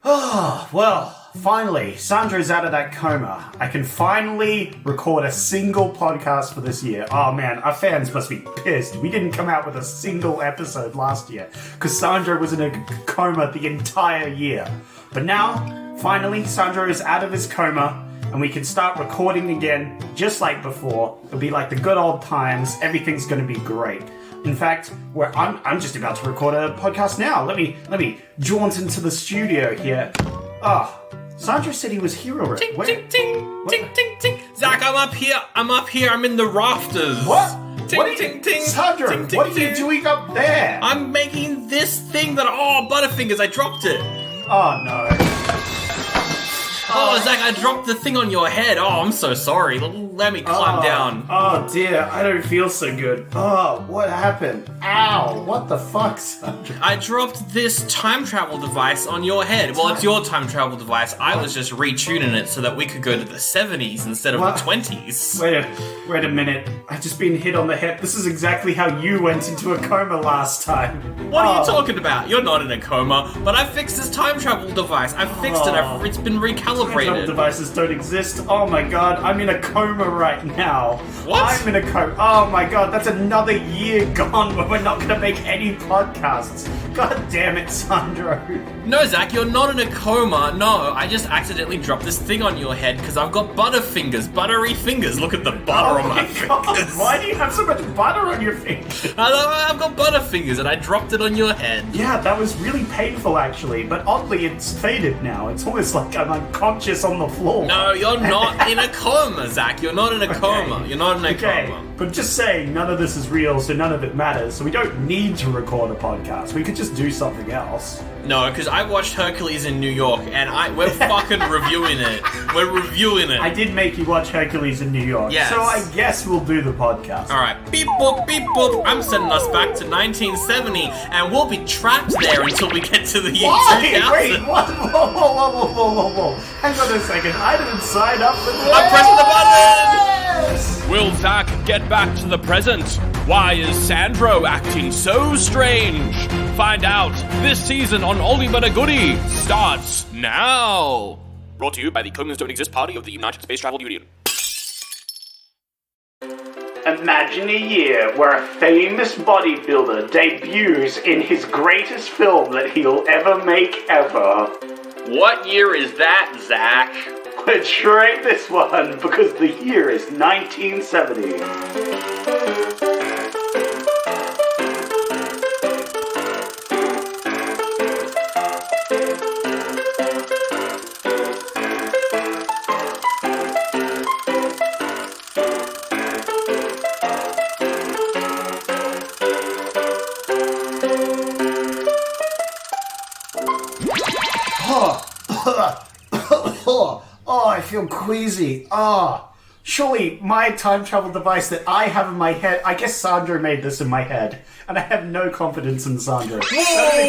Oh, well, finally, Sandra's out of that coma. I can finally record a single podcast for this year. Oh man, our fans must be pissed. We didn't come out with a single episode last year because Sandra was in a coma the entire year. But now, finally, Sandra is out of his coma and we can start recording again just like before. It'll be like the good old times. Everything's going to be great. In fact, I'm just about to record a podcast now. Let me jaunt into the studio here. Sandra said he was here already. Ting, ting, ting, ting, ting, ting. Zach, I'm up here. I'm in the rafters. What? Ting, ting, ting. Sandra, ting, ting, what are you ting. doing up there? I'm making this thing that... Oh, Butterfingers, I dropped it. Oh, no. Oh, Zach, I dropped the thing on your head. Oh, I'm so sorry. Let me climb down. Oh, dear. I don't feel so good. Oh, what happened? Ow. What the fuck, Sandra? I dropped this time travel device on your head. Well, it's your time travel device. I was just retuning it so that we could go to the 70s instead of What? the 20s. Wait a minute. I've just been hit on the head. This is exactly how you went into a coma last time. What are you talking about? You're not in a coma, but I fixed this time travel device. I fixed it. It's been Travel recalibrated. devices don't exist. Oh my god, I'm in a coma right now. What? I'm in a coma. Oh my god, that's another year gone where we're not going to make any podcasts. God damn it, Sandro. No, Zach, you're not in a coma. No, I just accidentally dropped this thing on your head because I've got butterfingers, buttery fingers. Look at the butter on my God, fingers. why do you have so much butter on your fingers? I've got butterfingers and I dropped it on your head. Yeah, that was really painful actually, but oddly it's faded now. It's almost like I'm unconscious on the floor. No, you're not in a coma, Zach. You're not in a coma. You're not in a coma. But just saying, none of this is real, so none of it matters. So we don't need to record a podcast. We could just do something else. No, because I watched Hercules in New York and we're fucking reviewing it. We're reviewing it. I did make you watch Hercules in New York, Yes. so I guess we'll do the podcast. Alright, beep boop, beep boop. I'm sending us back to 1970 and we'll be trapped there until we get to the year 2000. Wait, what? Whoa. Hang on a second, I didn't sign up for this. I'm pressing the button! Yes! Will Zach get back to the present? Why is Sandro acting so strange? Find out this season on Oldie But a Goodie starts now. Brought to you by the Comans Don't Exist Party of the United Space Travel Union. Imagine a year where a famous bodybuilder debuts in his greatest film that he'll ever make ever. What year is that, Zach? Let's try this one, because the year is 1970. Oh, I feel queasy. Surely my time travel device that I have in my head, I guess Sandra made this in my head, and I have no confidence in Sandra. That would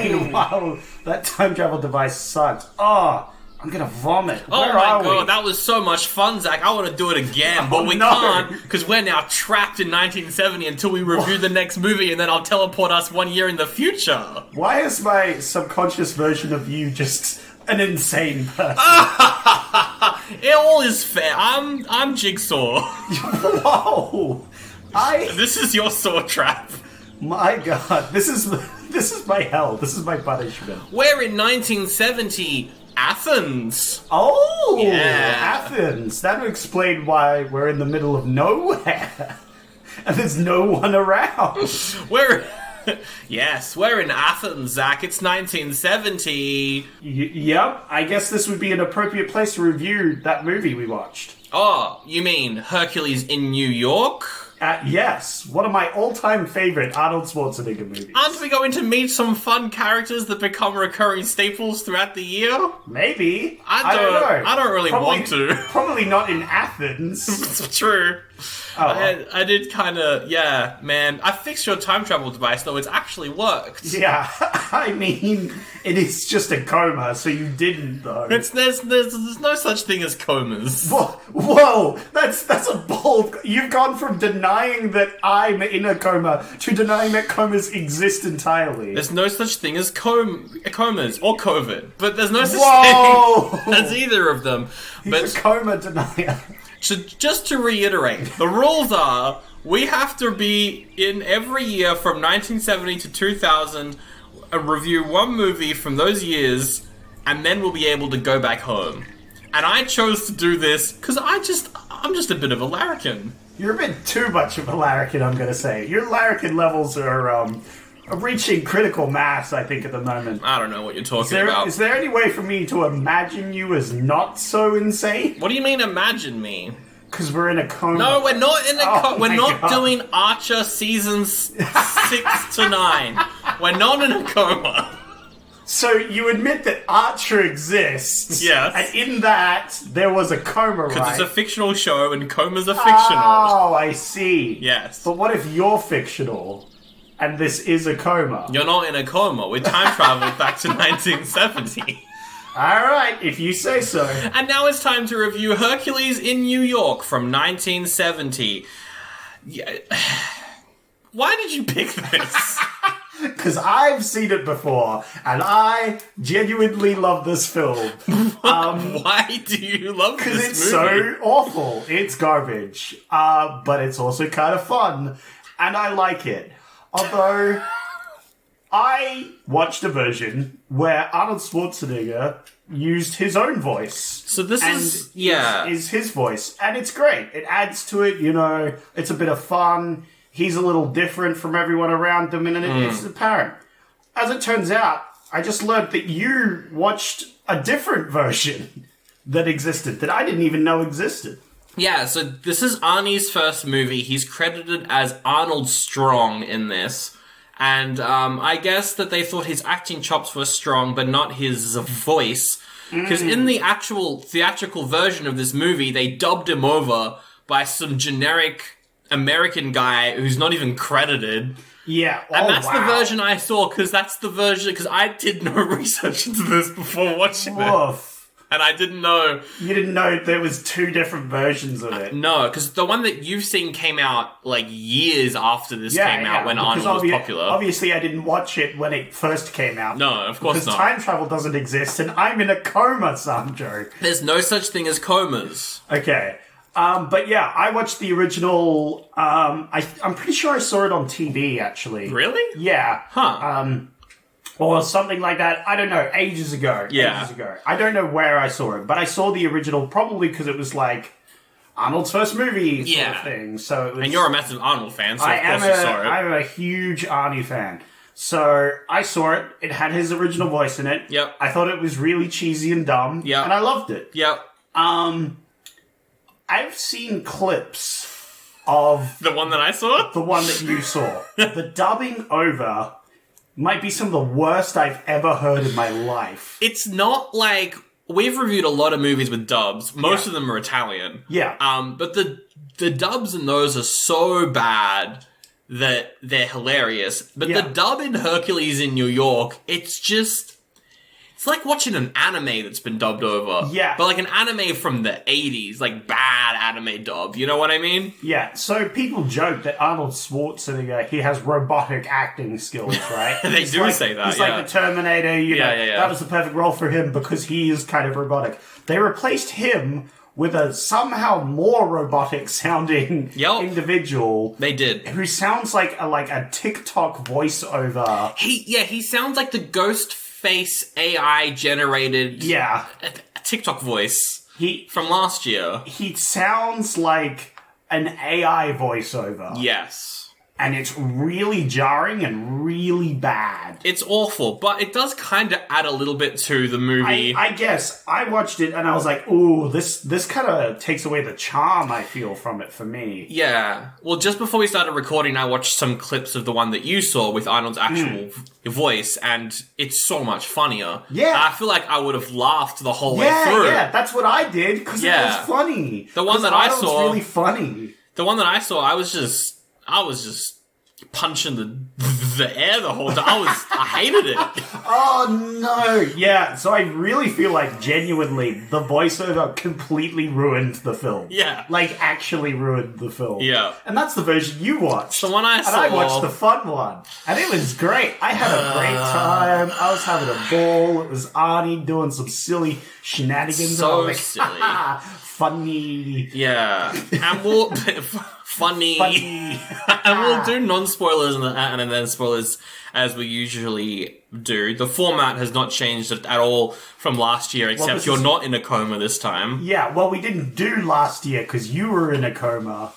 explain why that time travel device sucks. I'm gonna vomit. Oh Where my are god, we? that was so much fun, Zach. I want to do it again, but we no. can't, because we're now trapped in 1970 until we review the next movie, and then I'll teleport us 1 year in the future. Why is my subconscious version of you just an insane person? It all is fair. I'm Jigsaw. Whoa! This is your saw trap. My god, this is my hell. This is my punishment. We're in 1970 Athens. Oh, Yeah. Athens. That would explain why we're in the middle of nowhere. And there's no one around. Yes, we're in Athens, Zach. It's 1970. Yep, I guess this would be an appropriate place to review that movie we watched. Oh, you mean Hercules in New York? Yes, one of my all-time favorite Arnold Schwarzenegger movies. Aren't we going to meet some fun characters that become recurring staples throughout the year? Maybe. I don't know. I don't really want to. Probably not in Athens. It's true. I did kind of, yeah, man. I fixed your time travel device, though. It's actually worked. Yeah, I mean, it is just a coma, so you didn't, though. There's no such thing as comas. Whoa, that's a bold... You've gone from denying that I'm in a coma to denying that comas exist entirely. There's no such thing as comas or COVID, but there's no such thing as either of them. He's a coma denier. So just to reiterate, the rules are we have to be in every year from 1970 to 2000 and review one movie from those years, and then we'll be able to go back home. And I chose to do this because I'm just a bit of a larrikin. You're a bit too much of a larrikin, I'm going to say. Your larrikin levels are reaching critical mass, I think, at the moment. I don't know what you're talking about. Is there any way for me to imagine you as not so insane? What do you mean, imagine me? Because we're in a coma. No, we're not in a coma. We're not God. doing Archer seasons 6 to 9. We're not in a coma. So you admit that Archer exists. Yes. And in that, there was a coma, right? Because it's a fictional show and comas are fictional. Oh, I see. Yes. But what if you're fictional and this is a coma? You're not in a coma. We time traveled back to 1970. Alright, if you say so. And now it's time to review Hercules in New York from 1970. Yeah. Why did you pick this? Because I've seen it before, and I genuinely love this film. Why do you love this movie? Because it's so awful. It's garbage. But it's also kind of fun, and I like it. Although, I watched a version where Arnold Schwarzenegger used his own voice. So this is his voice, and it's great. It adds to it, you know, it's a bit of fun. He's a little different from everyone around him, and it's apparent. As it turns out, I just learned that you watched a different version that existed, that I didn't even know existed. Yeah, so this is Arnie's first movie. He's credited as Arnold Strong in this. And I guess that they thought his acting chops were strong, but not his voice. Because in the actual theatrical version of this movie, they dubbed him over by some generic American guy who's not even credited. Yeah. And that's the version I saw, because that's the version, because I did no research into this before watching it. And I didn't know. You didn't know there was two different versions of it? No, because the one that you've seen came out, like, years after this came out, when Arnold was popular. Obviously, I didn't watch it when it first came out. No, of course not. Because time travel doesn't exist, and I'm in a coma, Sandro. There's no such thing as comas. Okay. But yeah, I watched the original. I'm pretty sure I saw it on TV, actually. Really? Yeah. Huh. Or something like that. I don't know. Ages ago. Yeah. Ages ago. I don't know where I saw it, but I saw the original probably because it was like Arnold's first movie sort of thing. So it was, and you're a massive Arnold fan, so of course you saw it. I'm a huge Arnie fan. So I saw it. It had his original voice in it. Yep. I thought it was really cheesy and dumb. Yep. And I loved it. Yep. I've seen clips of the one that I saw? The one that you saw. The dubbing over might be some of the worst I've ever heard in my life. It's not like... We've reviewed a lot of movies with dubs. Most of them are Italian. Yeah. But the dubs in those are so bad that they're hilarious. But the dub in Hercules in New York, it's just... It's like watching an anime that's been dubbed over. Yeah. But like an anime from the 80s, like bad anime dub. You know what I mean? Yeah. So people joke that Arnold Schwarzenegger, he has robotic acting skills, right? They do say that, He's like the Terminator, you know. That was the perfect role for him because he is kind of robotic. They replaced him with a somehow more robotic sounding individual. They did. Who sounds like a TikTok voiceover. He sounds like the ghost face AI generated TikTok voice from last year. He sounds like an AI voiceover. Yes. And it's really jarring and really bad. It's awful, but it does kind of add a little bit to the movie. I guess. I watched it and I was like, ooh, this kind of takes away the charm I feel from it for me. Yeah. Well, just before we started recording, I watched some clips of the one that you saw with Arnold's actual voice, and it's so much funnier. Yeah. I feel like I would have laughed the whole way through. Yeah, that's what I did, because it was funny. The one that I saw... really funny. The one that I saw, I was just punching the air the whole time. I hated it. Oh no! Yeah, so I really feel like genuinely the voiceover completely ruined the film. Yeah. Like actually ruined the film. Yeah. And that's the version you watched. The one I saw. And I watched the fun one. And it was great. I had a great time. I was having a ball. It was Arnie doing some silly shenanigans. So and I was silly. Funny. Yeah. And we'll... Funny. And we'll do non-spoilers and then spoilers as we usually do. The format has not changed at all from last year, except you're not in a coma this time. Yeah, well, we didn't do last year because you were in a coma.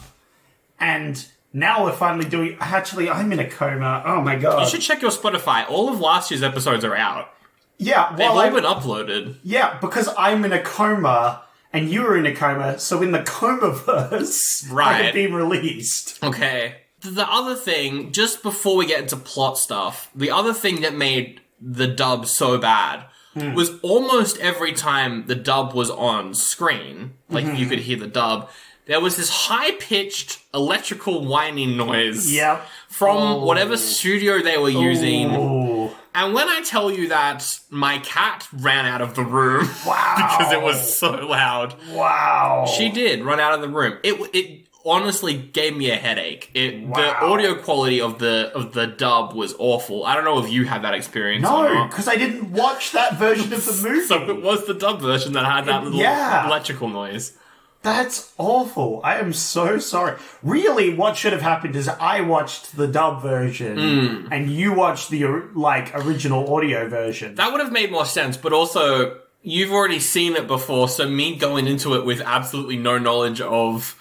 And now we're finally doing... Actually, I'm in a coma. Oh my god. You should check your Spotify. All of last year's episodes are out. Yeah, They've all been uploaded. Yeah, because I'm in a coma... And you were in a coma, so in the comaverse, I had been released. Okay. The other thing, just before we get into plot stuff, the other thing that made the dub so bad was almost every time the dub was on screen, like you could hear the dub, there was this high-pitched electrical whining noise from whatever studio they were using. And when I tell you that my cat ran out of the room because it was so loud. Wow. She did run out of the room. It honestly gave me a headache. The audio quality of the dub was awful. I don't know if you had that experience or No, not. because I didn't watch that version of the movie. So it was the dub version that had that little electrical noise. That's awful. I am so sorry. Really, what should have happened is I watched the dub version and you watched the original audio version. That would have made more sense, but also you've already seen it before, so me going into it with absolutely no knowledge of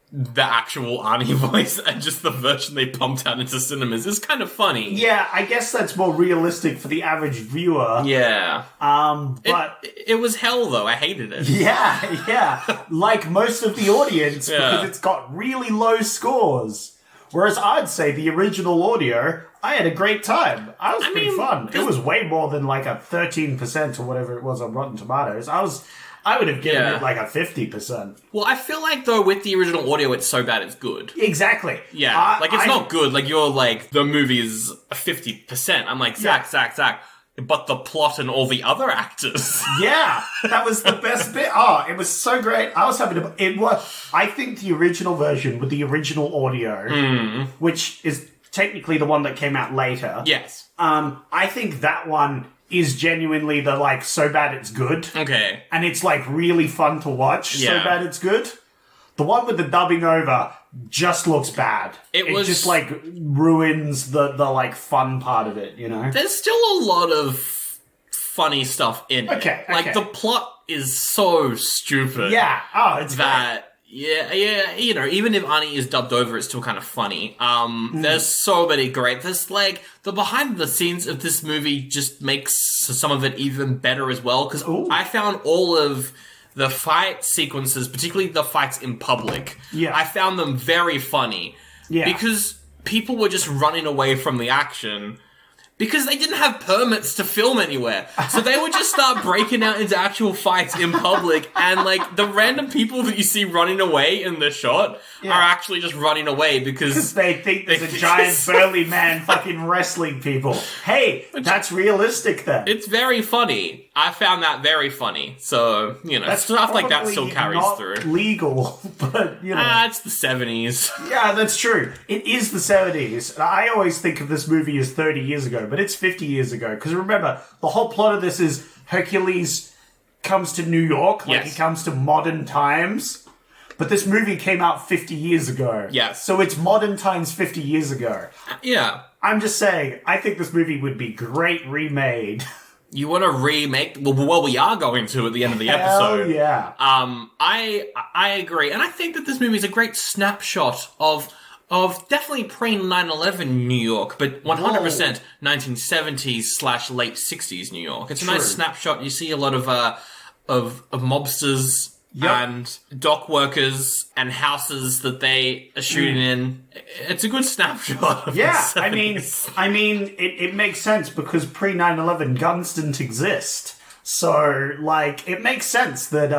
the actual Arnie voice and just the version they pumped out into cinemas is kind of funny. Yeah, I guess that's more realistic for the average viewer. Yeah. But it was hell, though. I hated it. Yeah. Like most of the audience, because it's got really low scores. Whereas I'd say the original audio, I had a great time. I was pretty fun. It was way more than like a 13% or whatever it was on Rotten Tomatoes. I would have given it like a 50%. Well, I feel like, though, with the original audio, it's so bad it's good. Exactly. Yeah. It's not good. Like, you're like, the movie's 50%. I'm like, Zach. But the plot and all the other actors. Yeah. That was the best bit. Oh, it was so great. I was having I think the original version with the original audio, which is technically the one that came out later. Yes. I think that one is genuinely the, so bad it's good. Okay. And it's, really fun to watch, so bad it's good. The one with the dubbing over just looks bad. It just, ruins the fun part of it, you know? There's still a lot of funny stuff in it. Okay. The plot is so stupid. Yeah. Oh, it's that... Yeah, even if Arnie is dubbed over, it's still kind of funny. There's so many great... There's, the behind the scenes of this movie just makes some of it even better as well, because I found all of the fight sequences, particularly the fights in public, I found them very funny. Yeah. Because people were just running away from the action... Because they didn't have permits to film anywhere. So they would just start breaking out into actual fights in public, and the random people that you see running away in the shot are actually just running away because they think there's a giant burly man fucking wrestling people. Hey, that's realistic then. It's very funny. I found that very funny. So, that's stuff like that still carries not through. Legal, but it's the 70s. Yeah, that's true. It is the 70s. I always think of this movie as 30 years ago, but it's 50 years ago. Because remember, the whole plot of this is Hercules comes to New York, he comes to modern times. But this movie came out 50 years ago. Yes. So it's modern times 50 years ago. Yeah. I'm just saying, I think this movie would be great remade. You want to remake? Well, we are going to at the end of the episode. Hell yeah. I agree. And I think that this movie is a great snapshot of definitely pre-9/11 New York, but 100% 1970s / late 60s New York. It's a nice snapshot. You see a lot of mobsters and dock workers and houses that they are shooting in. It's a good snapshot. I mean, it makes sense because pre-9/11 guns didn't exist. So, like, it makes sense that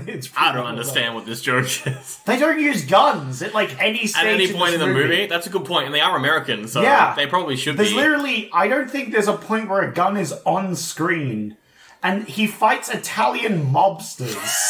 it's. I don't understand what this joke is. They don't use guns at like any stage. At any point in the movie? That's a good point, and they are American, so they probably should There's be. literally, I don't think there's a point where a gun is on screen, and he fights Italian mobsters.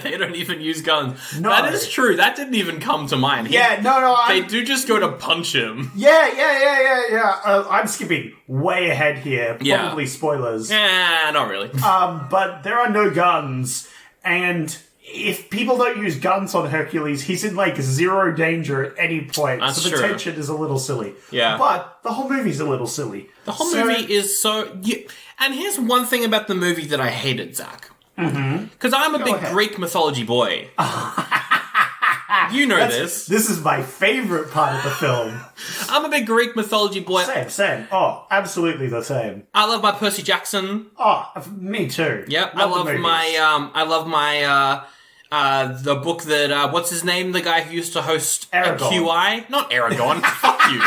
They don't even use guns. No. That is true. That didn't even come to mind. They do just go to punch him. Yeah. I'm skipping way ahead here. Probably spoilers. Yeah, not really. But there are no guns, and if people don't use guns on Hercules, he's in like zero danger at any point. That's so the true. tension is a little silly. Yeah. But the whole movie's a little silly. The whole movie is so... And here's one thing about the movie that I hated, Zach. Because I'm a big Greek mythology boy. You know this. This is my favorite part of the film. I'm a big Greek mythology boy. Same. Oh, absolutely the same. I love my Percy Jackson. Oh, me too. Yep. I love the book that, what's his name? The guy who used to host Aragon. QI? Not Aragon. Fuck you.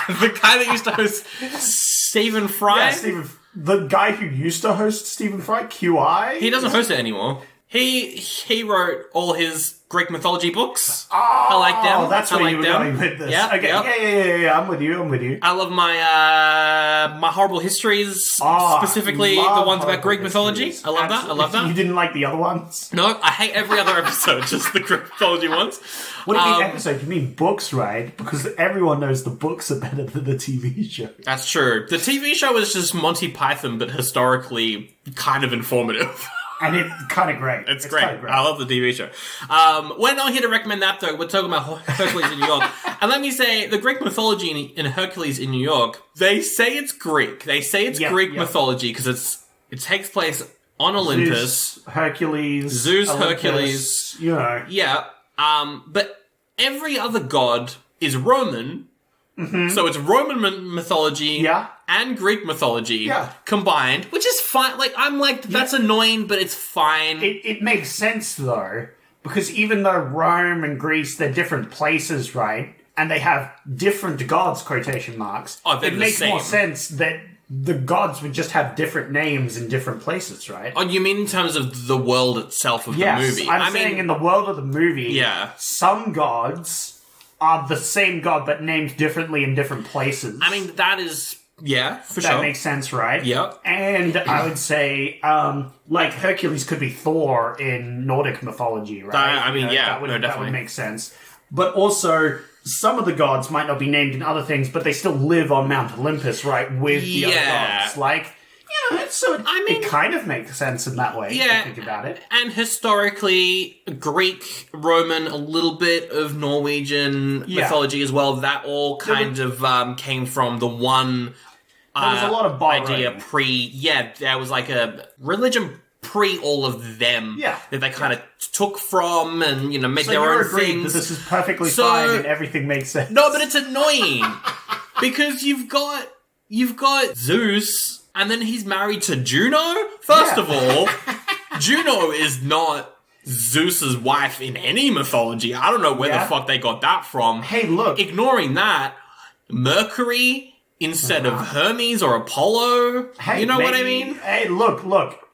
The guy that used to host Stephen Fry? Yeah, the guy who used to host Stephen Fry, QI? He doesn't host it anymore. He wrote all his Greek mythology books. Oh, I like them. Oh, that's where you were going with this. Yep, Okay, yep. Yeah. I'm with you. I love my horrible histories, specifically the ones about Greek mythology. I love that. You didn't like the other ones? No, I hate every other episode, just the Greek mythology ones. What do you mean episode? You mean books, right? Because everyone knows the books are better than the TV show. That's true. The TV show is just Monty Python, but historically kind of informative. And it's kind of great. It's great. I love the TV show. We're not here to recommend that, though. We're talking about Hercules in New York. And let me say, the Greek mythology in Hercules in New York, they say it's Greek. They say it's Greek mythology because it takes place on Olympus. Zeus, Olympus, Hercules. You know. Yeah. But every other god is Roman. Mm-hmm. So it's Roman mythology and Greek mythology combined, which is fine. Like, I'm like, that's annoying, but it's fine. It makes sense, though, because even though Rome and Greece, they're different places, right? And they have different gods, quotation marks. Oh, they're it the makes same. more sense that the gods would just have different names in different places, right? Oh, you mean in terms of the world itself of the movie? I'm saying in the world of the movie, some gods are the same god but named differently in different places. I mean, that is... Yeah, for sure. That makes sense, right? Yep. And I would say, like, Hercules could be Thor in Nordic mythology, right? That would make sense. But also, some of the gods might not be named in other things, but they still live on Mount Olympus, right, with the other gods. Like... So it kind of makes sense in that way, if you think about it. And historically, Greek, Roman, a little bit of Norwegian mythology as well, that all kind of came from the one there was a lot of idea there was like a religion pre all of them that they kind of took from and, made their own things. That this is perfectly fine and everything makes sense. No, but it's annoying because you've got Zeus... And then he's married to Juno? First of all, Juno is not Zeus's wife in any mythology. I don't know where the fuck they got that from. Hey, look. Ignoring that, Mercury instead of Hermes or Apollo. Hey, you know what I mean? Hey, look.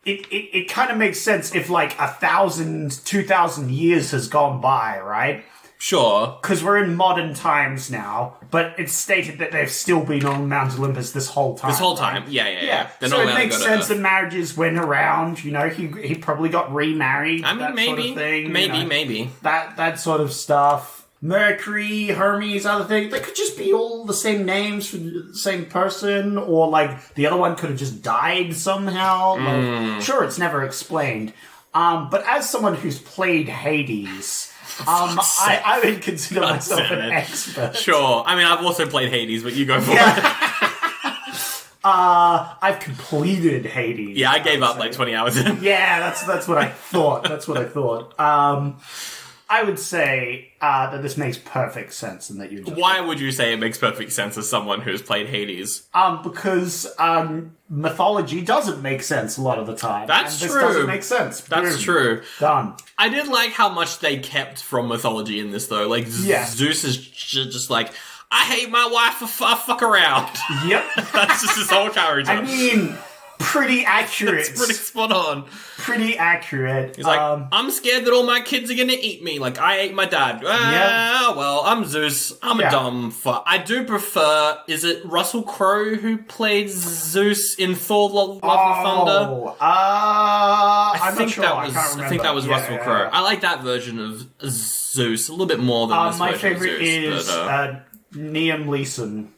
It kind of makes sense if like 1,000, 2,000 years has gone by, right? Sure. Because we're in modern times now, but it's stated that they've still been on Mount Olympus this whole time. Right? Yeah. So it makes sense that marriages went around. He probably got remarried. I mean, maybe. Sort of thing, maybe. That sort of stuff. Mercury, Hermes, other things. They could just be all the same names for the same person, or like the other one could have just died somehow. Like, sure, it's never explained. But as someone who's played Hades... I would consider myself an expert. Sure. I mean, I've also played Hades, but you go for it. I've completed Hades. Yeah, I gave up like 20 hours in. Yeah, that's what I thought. I would say that this makes perfect sense and that you... Why would you say it makes perfect sense as someone who's played Hades? Because mythology doesn't make sense a lot of the time. That's true. This doesn't make sense. That's true. Done. I did like how much they kept from mythology in this, though. Like, Zeus is just like, I hate my wife, I fuck around. Yep. That's just his whole character. I mean... pretty accurate. It's pretty spot on. Pretty accurate. He's like, I'm scared that all my kids are gonna eat me, like I ate my dad. Well, I'm Zeus. I'm a dumb fuck. I do prefer. Is it Russell Crowe who played Zeus in Thor: Love and Thunder? I'm not sure. I can't remember. I think that was Russell Crowe. I like that version of Zeus a little bit more than this my version favorite of Zeus. is Liam Neeson.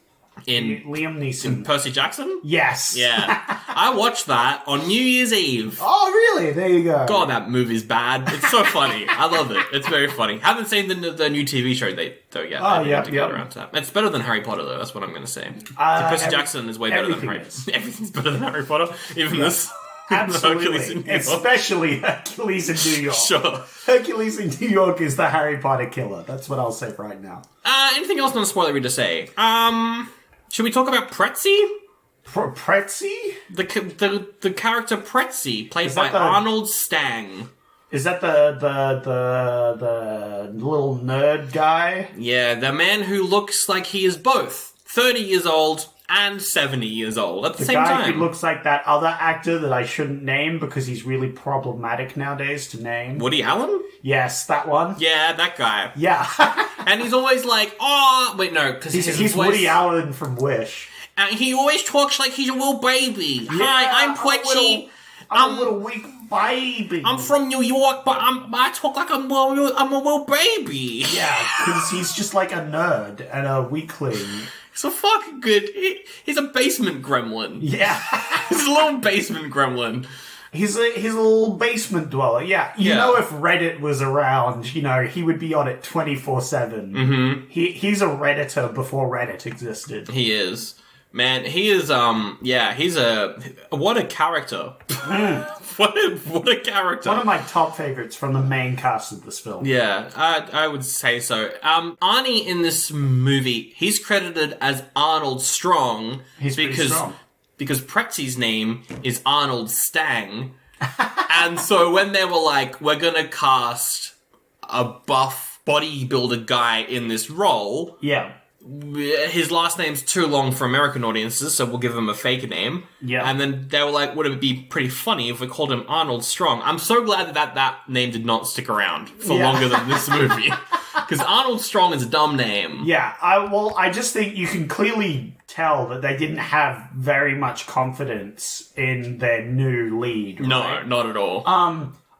Liam Neeson. In Percy Jackson? Yes. Yeah. I watched that on New Year's Eve. Oh, really? There you go. God, that movie's bad. It's so funny. I love it. It's very funny. Haven't seen the new TV show though yet. Oh, yeah. Get around to that. It's better than Harry Potter, though. That's what I'm going to say. Percy Jackson is way better than Harry Potter. Everything's better than Harry Potter. Even this. Absolutely. Especially Hercules in New York. Sure. Hercules in New York is the Harry Potter killer. That's what I'll say right now. Anything else non-spoilery to say? Should we talk about Pretzi? Pretzi? The character Pretzi, played by Arnold Strong. Is that the little nerd guy? Yeah, the man who looks like he is both 30 years old and 70 years old at the same time. The guy who looks like that other actor that I shouldn't name because he's really problematic nowadays to name. Woody Allen? Yes, that one. Yeah, that guy. Yeah. And he's always like, oh, wait, no, because he's Woody Allen from Wish. And he always talks like he's a little baby. Yeah, Hi, I'm Pretzi. I'm a little weak baby. I'm from New York, but I talk like I'm a little baby. Yeah, because he's just like a nerd and a weakling. He's a fucking good... He's a basement gremlin. Yeah. He's a little basement gremlin. He's a little basement dweller. Yeah. You know, if Reddit was around, he would be on it 24/7. Mm-hmm. He's a Redditor before Reddit existed. He is. Man, he is, he's what a character. What a character. One of my top favorites from the main cast of this film. Yeah, I would say so. Arnie in this movie, he's credited as Arnold Strong. He's pretty strong. Because Pretzi's name is Arnold Stang. And so when they were like, we're gonna cast a buff bodybuilder guy in this role... Yeah. His last name's too long for American audiences, so we'll give him a fake name. Yeah. And then they were like, would it be pretty funny if we called him Arnold Strong? I'm so glad that name did not stick around for longer than this movie. Because Arnold Strong is a dumb name. Yeah, I just think you can clearly tell that they didn't have very much confidence in their new lead, right? No, not at all.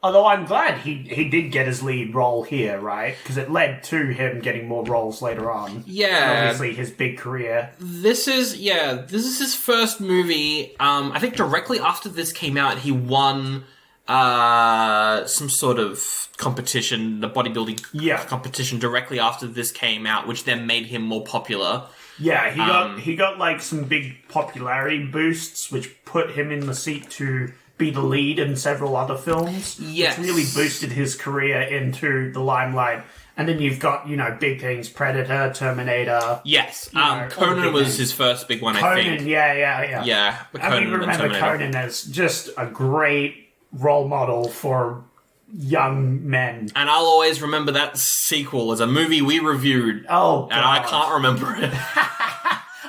Although I'm glad he did get his lead role here, right? Because it led to him getting more roles later on. Yeah. And obviously his big career. This is his first movie. I think directly after this came out, he won some sort of competition, the bodybuilding competition directly after this came out, which then made him more popular. Yeah, he got like some big popularity boosts, which put him in the seat to be the lead in several other films. Yes. Which really boosted his career into the limelight. And then you've got, big things, Predator, Terminator. Yes. Conan was his first big one, I think. Conan, yeah. Yeah. And we remember Conan as just a great role model for young men. And I'll always remember that sequel as a movie we reviewed. Oh, God. And I can't remember it.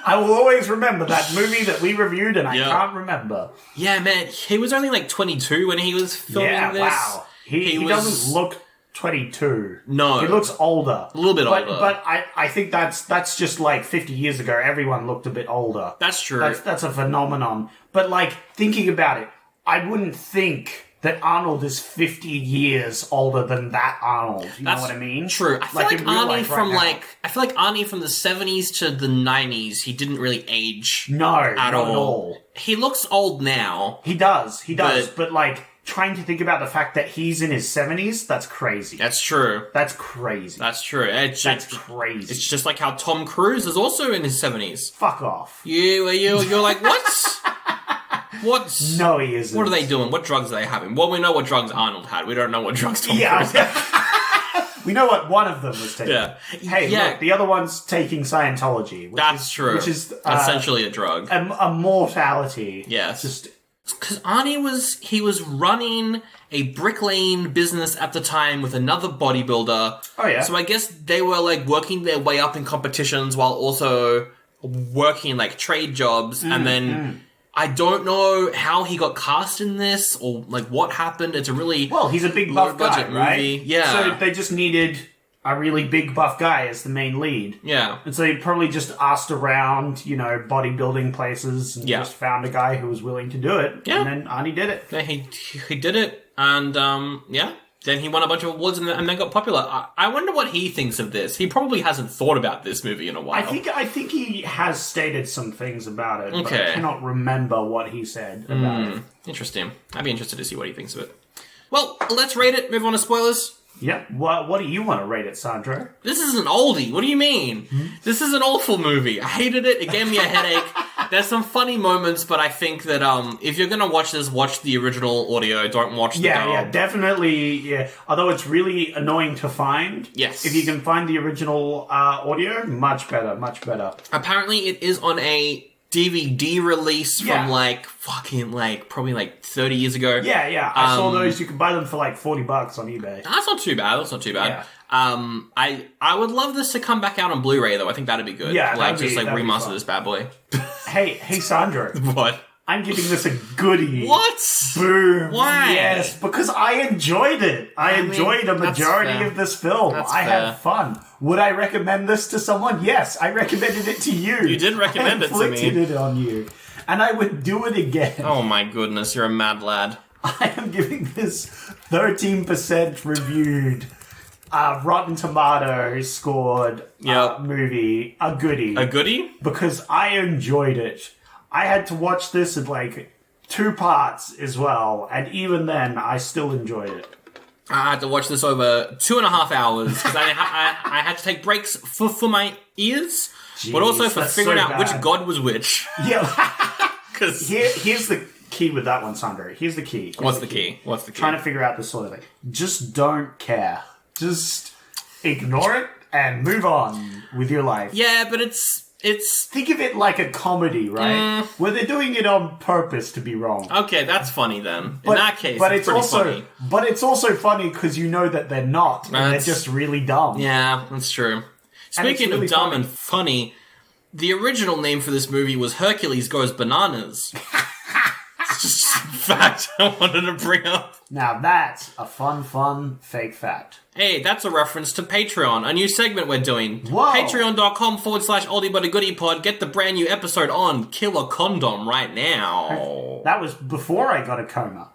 I will always remember that movie that we reviewed, and I can't remember. Yeah, man, he was only like 22 when he was filming this. Yeah, wow. He doesn't look 22. No. He looks older. A little bit older. But I think that's just like 50 years ago, everyone looked a bit older. That's true. That's a phenomenon. But like, thinking about it, I wouldn't think that Arnold is 50 years older than that Arnold. You know what I mean? True. I feel like Arnie from the 70s to the 90s, he didn't really age. No, at not all. at all. He looks old now. He does. But like, trying to think about the fact that he's in his 70s, that's crazy. That's true. That's crazy. That's true. That's crazy. It's just like how Tom Cruise is also in his 70s. Fuck off. You're like, what? No, he isn't. What are they doing? What drugs are they having? Well, we know what drugs Arnold had. We don't know what drugs Tom Cruise had. We know what one of them was taking. Yeah. Hey, look, the other one's taking Scientology. That's true. Which is essentially a drug. A mortality. Yes. Because Arnie was running a Brick Lane business at the time with another bodybuilder. Oh, yeah. So I guess they were like working their way up in competitions while also working like trade jobs. And then I don't know how he got cast in this or like what happened. It's a really Well, he's a big buff guy, low-budget right? movie. Yeah. So they just needed a really big buff guy as the main lead. Yeah. And so they probably just asked around, bodybuilding places and just found a guy who was willing to do it. Yeah. And then Arnie did it. Yeah, he did it, and then he won a bunch of awards and then got popular. I wonder what he thinks of this. He probably hasn't thought about this movie in a while. I think he has stated some things about it, but I Okay. cannot remember what he said about it. Interesting. I'd be interested to see what he thinks of it. Well, let's rate it. Move on to spoilers. Yep. What do you want to rate it, Sandro? This is an oldie. What do you mean? This is an awful movie. I hated it. It gave me a headache. There's some funny moments, but I think that if you're gonna watch this, watch the original audio. Don't watch the dub. Yeah, definitely. Yeah. Although it's really annoying to find. Yes. If you can find the original audio, much better, much better. Apparently, it is on a DVD release from Yeah. probably 30 years ago. Yeah. I saw those. You can buy them for like $40 on eBay. That's not too bad. Yeah. I would love this to come back out on Blu-ray though. I think that'd be good. Yeah, that'd be remaster fun. this bad boy. Hey, Sandro. What? I'm giving this a goodie. What? Boom. Why? Yes, because I enjoyed it. I enjoyed a that's majority fair. of this film. That's I fair. had fun. Would I recommend this to someone? Yes, I recommended it to you. You did recommend it to me. I inflicted it on you. And I would do it again. Oh my goodness, you're a mad lad. I am giving this 13% reviewed, Rotten Tomatoes scored movie a goodie. A goodie? Because I enjoyed it. I had to watch this in 2 parts as well, and even then, I still enjoyed it. I had to watch this over 2.5 hours because I had to take breaks for my ears, but also for that's figuring so out which bad. god was which. Yeah. Because Here's the key with that one, Sandro. Here's the key. what's the key? What's the key? Trying to figure out this sort of thing. Just don't care. Just ignore it and move on with your life. Yeah, but it's Think of it like a comedy, right? Where they're doing it on purpose to be wrong. okay. That's funny then. In that case, but it's pretty also, funny. But it's also funny because you know that they're not. And they're That's- just really dumb. Yeah, that's true. And it's Speaking really of dumb funny. and funny, the original name for this movie was Hercules Goes Bananas. It's just a fact I wanted to bring up. Now that's a fun fake fact. Hey, that's a reference to Patreon, a new segment we're doing. Whoa. Patreon.com/oldiebuttagoodiepod. Get the brand new episode on Killer Condom right now. That was before I got a coma.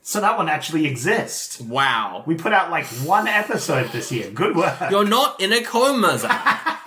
So that one actually exists. Wow. We put out 1 episode this year. Good work. You're not in a coma, Zach.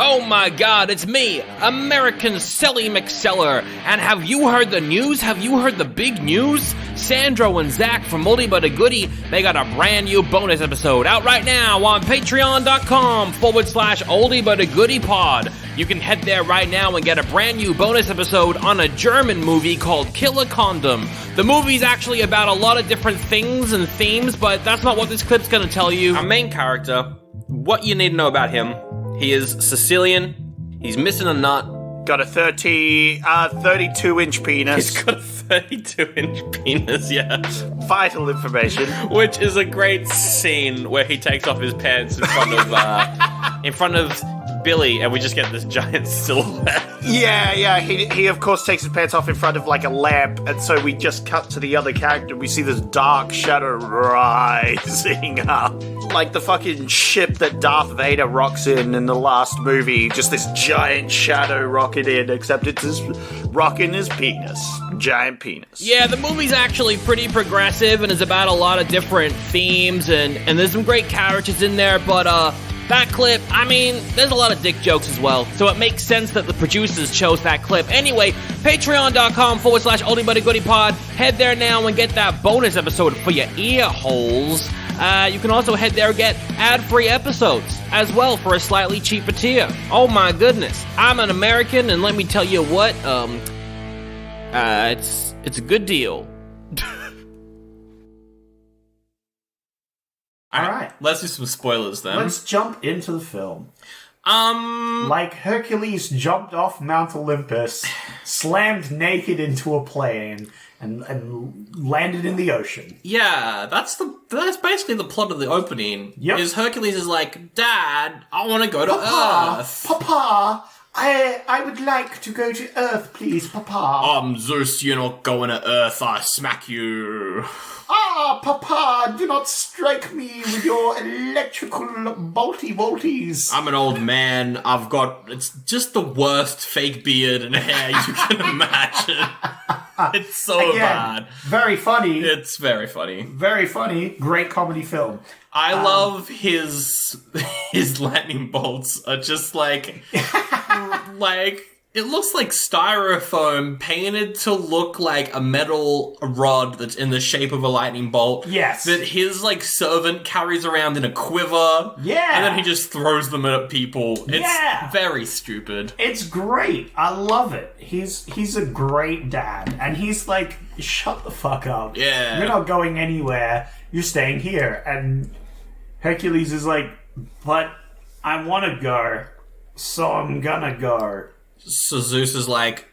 Oh my god, it's me, American Sally McSeller. And have you heard the news? Have you heard the big news? Sandro and Zach from Oldie But a Goodie, they got a brand new bonus episode out right now on patreon.com/Oldie But a Goodie pod. You can head there right now and get a brand new bonus episode on a German movie called Killer Condom. The movie's actually about a lot of different things and themes, but that's not what this clip's gonna tell you. Our main character, what you need to know about him, he is Sicilian, he's missing a nut. Got a 32-inch penis. He's got a 32-inch penis, yeah. Vital information. Which is a great scene where he takes off his pants in front of Billy, and we just get this giant silhouette. Yeah. He of course takes his pants off in front of a lamp, and so we just cut to the other character. We see this dark shadow rising up, like the fucking ship that Darth Vader rocks in the last movie. Just this giant shadow rocking in, except it's rocking his penis, giant penis. Yeah, the movie's actually pretty progressive and is about a lot of different themes, and there's some great characters in there, but that clip, I mean, there's a lot of dick jokes as well, so it makes sense that the producers chose that clip. Anyway, patreon.com/Oldie But a Goodie pod. Head there now and get that bonus episode for your ear holes. You can also head there and get ad-free episodes as well for a slightly cheaper tier. Oh my goodness, I'm an American, and let me tell you what, it's a good deal. Alright. Let's do some spoilers then. Let's jump into the film. Like Hercules jumped off Mount Olympus, slammed naked into a plane, and landed in the ocean. Yeah, that's basically the plot of the opening. Yep. Is Hercules is like, Dad, I want to go to Papa, Earth. Papa, I would like to go to Earth, please, Papa. Zeus, you're not going to Earth, I smack you. Ah, Papa, do not strike me with your electrical bolty-bolties. I'm an old man. It's just the worst fake beard and hair you can imagine. It's so bad. Very funny. It's very funny. Very funny. Great comedy film. I love his lightning bolts are just like it looks like styrofoam painted to look like a metal rod that's in the shape of a lightning bolt. Yes. That his servant carries around in a quiver. Yeah. And then he just throws them at people. It's very stupid. It's great. I love it. He's a great dad. And he's like, shut the fuck up. Yeah. You're not going anywhere. You're staying here. And Hercules is like, but I want to go, so I'm gonna go. So Zeus is like,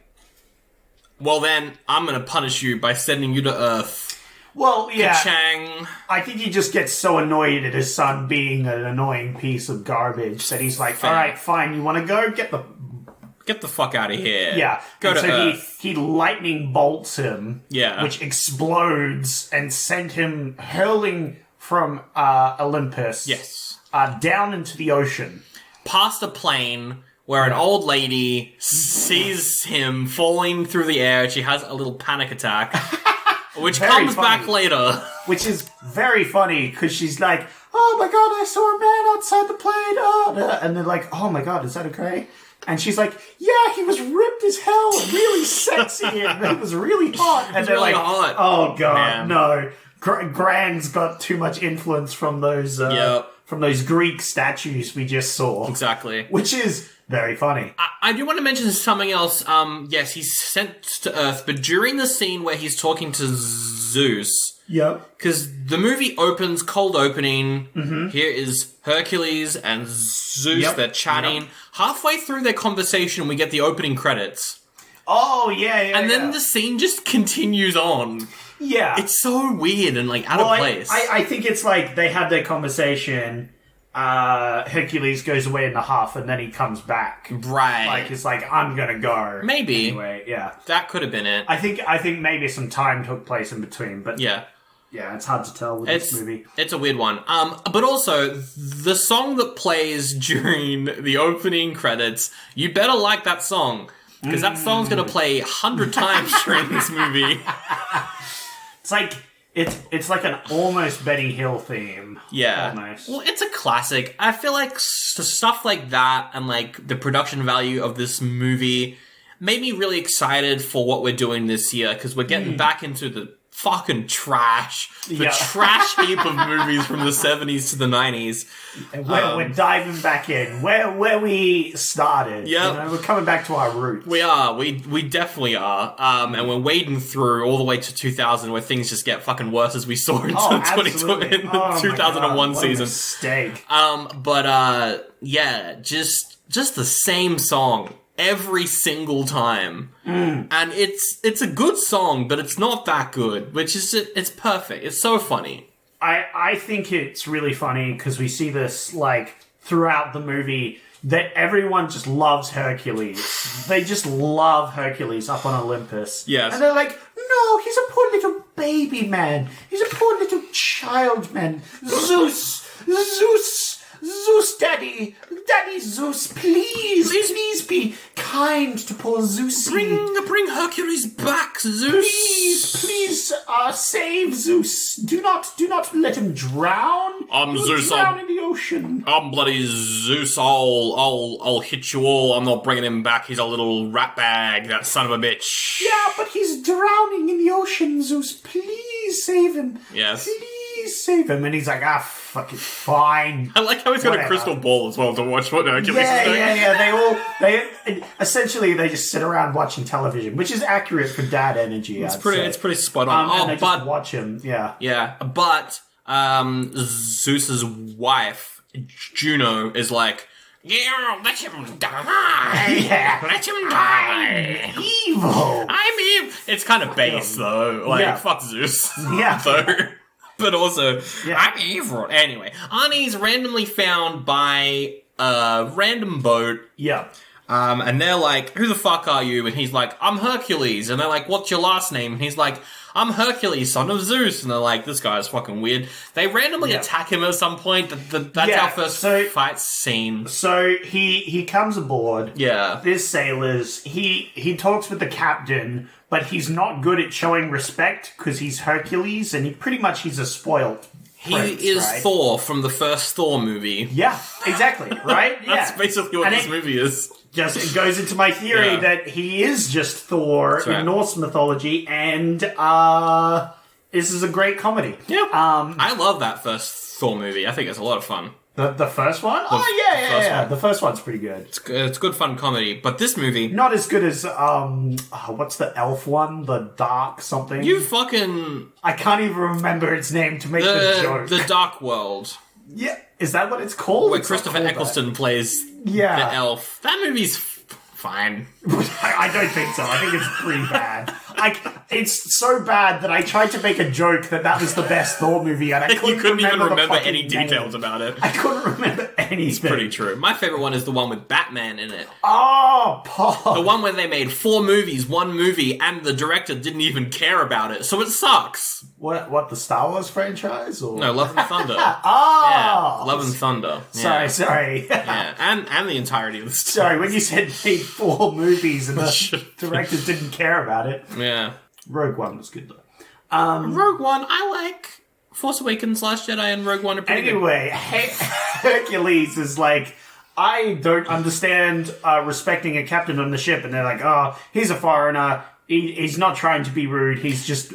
well then, I'm gonna punish you by sending you to Earth. Well, yeah. Ka-chang. I think he just gets so annoyed at his son being an annoying piece of garbage that he's like, alright, fine, you want to go? Get the fuck out of here. Yeah. Go to Earth. He lightning bolts him. Yeah. Which explodes and sent him hurling from Olympus. Yes. Down into the ocean. Past a plane where an old lady sees him falling through the air and she has a little panic attack. Which comes back later. Which is very funny because she's like, oh my god, I saw a man outside the plane. Oh. And they're like, oh my god, is that okay? And she's like, yeah, he was ripped as hell, really sexy, and it was really hot. And they're really like, hot. Oh god, Man. no. Gran's got too much influence from those Greek statues we just saw. Exactly. Which is very funny. I do want to mention something else. Yes, he's sent to Earth, but during the scene where he's talking to Zeus, Yep. because the movie opens, cold opening, here is Hercules and Zeus, they're chatting. Yep. Halfway through their conversation, we get the opening credits. Oh, yeah. And then the scene just continues on. Yeah. It's so weird and out of place. I think it's like they had their conversation, Hercules goes away in the half and then he comes back. Right. It's like, I'm gonna go. Maybe. Anyway, yeah. That could have been it. I think maybe some time took place in between, but yeah, it's hard to tell with this movie. It's a weird one. But also, the song that plays during the opening credits, you better like that song. Because that song's gonna play 100 times during this movie. It's like an almost Benny Hill theme. Yeah. Almost. Well, it's a classic. I feel like stuff like that and the production value of this movie made me really excited for what we're doing this year, because we're getting back into the fucking trash. The trash heap of movies from the 70s to the 90s. And we're diving back in. Where we started. Yeah. We're coming back to our roots. We are. We definitely are. And we're wading through all the way to 2000 where things just get fucking worse, as we saw in 2020, in the 2001 season. Mistake. Just the same song every single time. And it's a good song, but it's not that good, which is it's perfect. It's so funny. I think it's really funny because we see this throughout the movie that everyone just loves Hercules. They just love Hercules up on Olympus. Yes. And they're like, no, he's a poor little baby man. He's a poor little child man. Zeus, Daddy Zeus, please be kind to poor Zeus. Bring Hercules back, Zeus. Please, save Zeus. Do not let him drown. I'm Zeus. Drown in the ocean. I'm bloody Zeus. I'll hit you all. I'm not bringing him back. He's a little rat bag. That son of a bitch. Yeah, but he's drowning in the ocean, Zeus. Please save him. Yes. Please save him. And he's like, fucking fine. I like how he's got a crystal ball as well to watch what Hercules is doing. They essentially they just sit around watching television, which is accurate for dad energy. It's pretty spot on. And they just watch him. Yeah. Yeah, but Zeus's wife Juno is like, yeah, let him die. Yeah. Let him die. Evil. I'm evil. It's kind of base though. Fuck Zeus. Yeah. So. But also, I'm evil. Anyway, Arnie's randomly found by a random boat. Yeah. And they're like, who the fuck are you? And he's like, I'm Hercules. And they're like, what's your last name? And he's like, I'm Hercules, son of Zeus. And they're like, this guy's fucking weird. They randomly attack him at some point. That's our first fight scene. So he comes aboard. Yeah. There's sailors. He talks with the captain, but he's not good at showing respect because he's Hercules, and he's a spoiled prince, He is right? Thor from the first Thor movie. Yeah, exactly, right? Yeah. That's basically what this movie is. It goes into my theory that he is just Thor in Norse mythology, and this is a great comedy. Yeah. I love that first Thor movie. I think it's a lot of fun. The first one? The first one's pretty good. It's good fun comedy, but this movie... Not as good as, what's the elf one? The Dark something? I can't even remember its name to make the joke. The Dark World. Yeah, is that what it's called? Where Christopher Eccleston plays the elf. That movie's fine. I don't think so. I think it's pretty bad. It's so bad that I tried to make a joke that was the best Thor movie, and I couldn't even remember any details about it. I couldn't remember anything. It's pretty true. My favorite one is the one with Batman in it. Oh, Paul. The one where they made 4 movies, 1 movie, and the director didn't even care about it, so it sucks. What, the Star Wars franchise? Or? No, Love and Thunder. Oh! Yeah, Love and Thunder. Sorry. Yeah, and the entirety of the story. Sorry, when you said made 4 movies and the directors didn't care about it. Yeah. Rogue One was good, though. Rogue One, I like Force Awakens, Last Jedi, and Rogue One are pretty good. Anyway, Hercules is like, I don't understand respecting a captain on the ship. And they're like, oh, he's a foreigner. He's not trying to be rude. He's just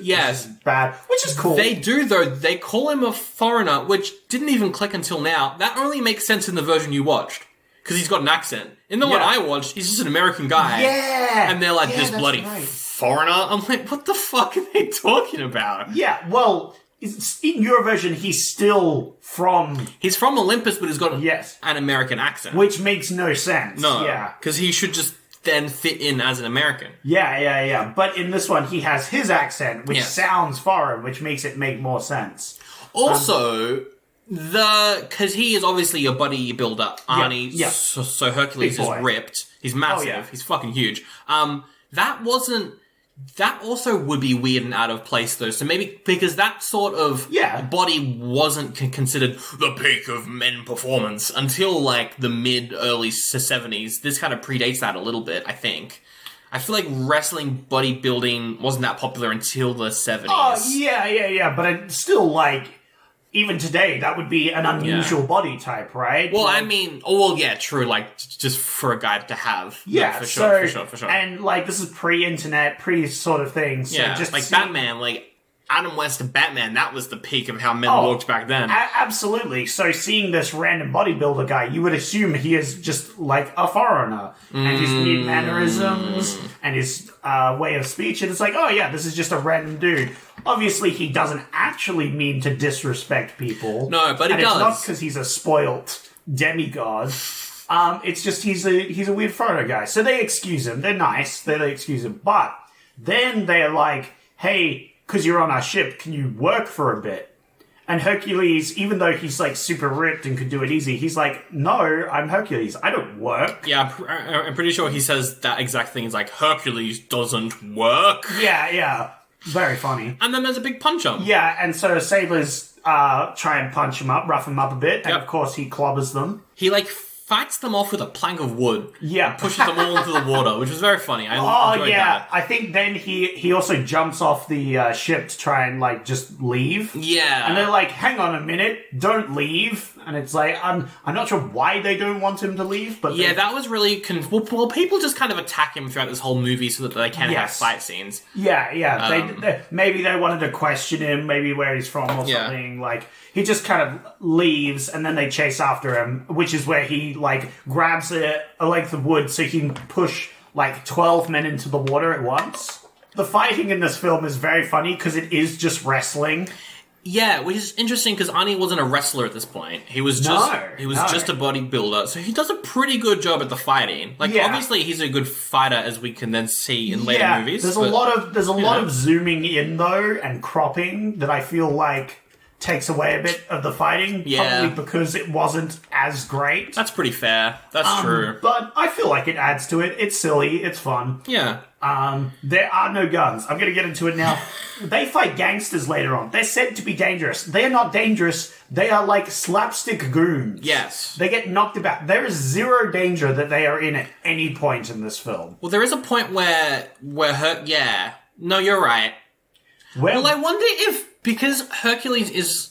bad, which is cool. They do, though. They call him a foreigner, which didn't even click until now. That only makes sense in the version you watched. Because he's got an accent. In the one I watched, he's just an American guy. Yeah. And they're like, this bloody foreigner? I'm like, what the fuck are they talking about? Yeah, well, in your version, he's still from... He's from Olympus, but he's got an American accent. Which makes no sense. No. Yeah. Because he should just then fit in as an American. Yeah. But in this one, he has his accent, which sounds foreign, which makes it make more sense. Also... because he is obviously a bodybuilder, Arnie. Yeah. So Hercules is ripped. He's massive. Oh, yeah. He's fucking huge. That also would be weird and out of place, though. So maybe because that sort of body wasn't considered the peak of men performance until like the mid-early 70s. This kind of predates that a little bit, I think. I feel like wrestling bodybuilding wasn't that popular until the 70s. Oh, yeah. But it's still like... Even today, that would be an unusual body type, right? Well, true. Like, just for a guy to have. Yeah, for sure. And, like, this is pre-internet, pre-sort of thing. So just like Batman, like, Adam West Batman, that was the peak of how men looked back then. Absolutely. So seeing this random bodybuilder guy, you would assume he is just like a foreigner. And his weird mannerisms and his way of speech. And it's like, oh yeah, this is just a random dude. Obviously, he doesn't actually mean to disrespect people. No, but he does. It's not because he's a spoilt demigod. It's just he's a weird foreigner guy. So they excuse him. They're nice. They excuse him. But then they're like, hey... because you're on our ship, can you work for a bit? And Hercules, even though he's like super ripped and could do it easy, he's like, no, I'm Hercules. I don't work. Yeah, I'm pretty sure he says that exact thing. He's like, Hercules doesn't work. Yeah. Very funny. And then there's a big punch-up. Yeah, and so sailors try and punch him up, rough him up a bit, and of course he clobbers them. He like fights them off with a plank of wood. Yeah. And pushes them all into the water, which was very funny. I enjoyed that. I think then he also jumps off the ship to try and like just leave. Yeah. And they're like, hang on a minute, don't leave. And it's like, I'm not sure why they don't want him to leave, but... Yeah, that was really... well, people just kind of attack him throughout this whole movie so that they can have fight scenes. Yeah. Maybe they wanted to question him, maybe where he's from or something. Like, he just kind of leaves, and then they chase after him, which is where he, like, grabs a length of wood so he can push, like, 12 men into the water at once. The fighting in this film is very funny, because it is just wrestling. Yeah, which is interesting because Arnie wasn't a wrestler at this point. He was just a bodybuilder, so he does a pretty good job at the fighting. Like, obviously, he's a good fighter, as we can then see in later movies. There's a lot of zooming in though and cropping that I feel like takes away a bit of the fighting. Yeah. Probably because it wasn't as great. That's pretty fair. That's true. But I feel like it adds to it. It's silly. It's fun. Yeah. There are no guns. I'm going to get into it now. They fight gangsters later on. They're said to be dangerous. They are not dangerous. They are like slapstick goons. Yes. They get knocked about. There is zero danger that they are in at any point in this film. Well, there is a point where yeah. No, you're right. Well, I wonder if, because Hercules is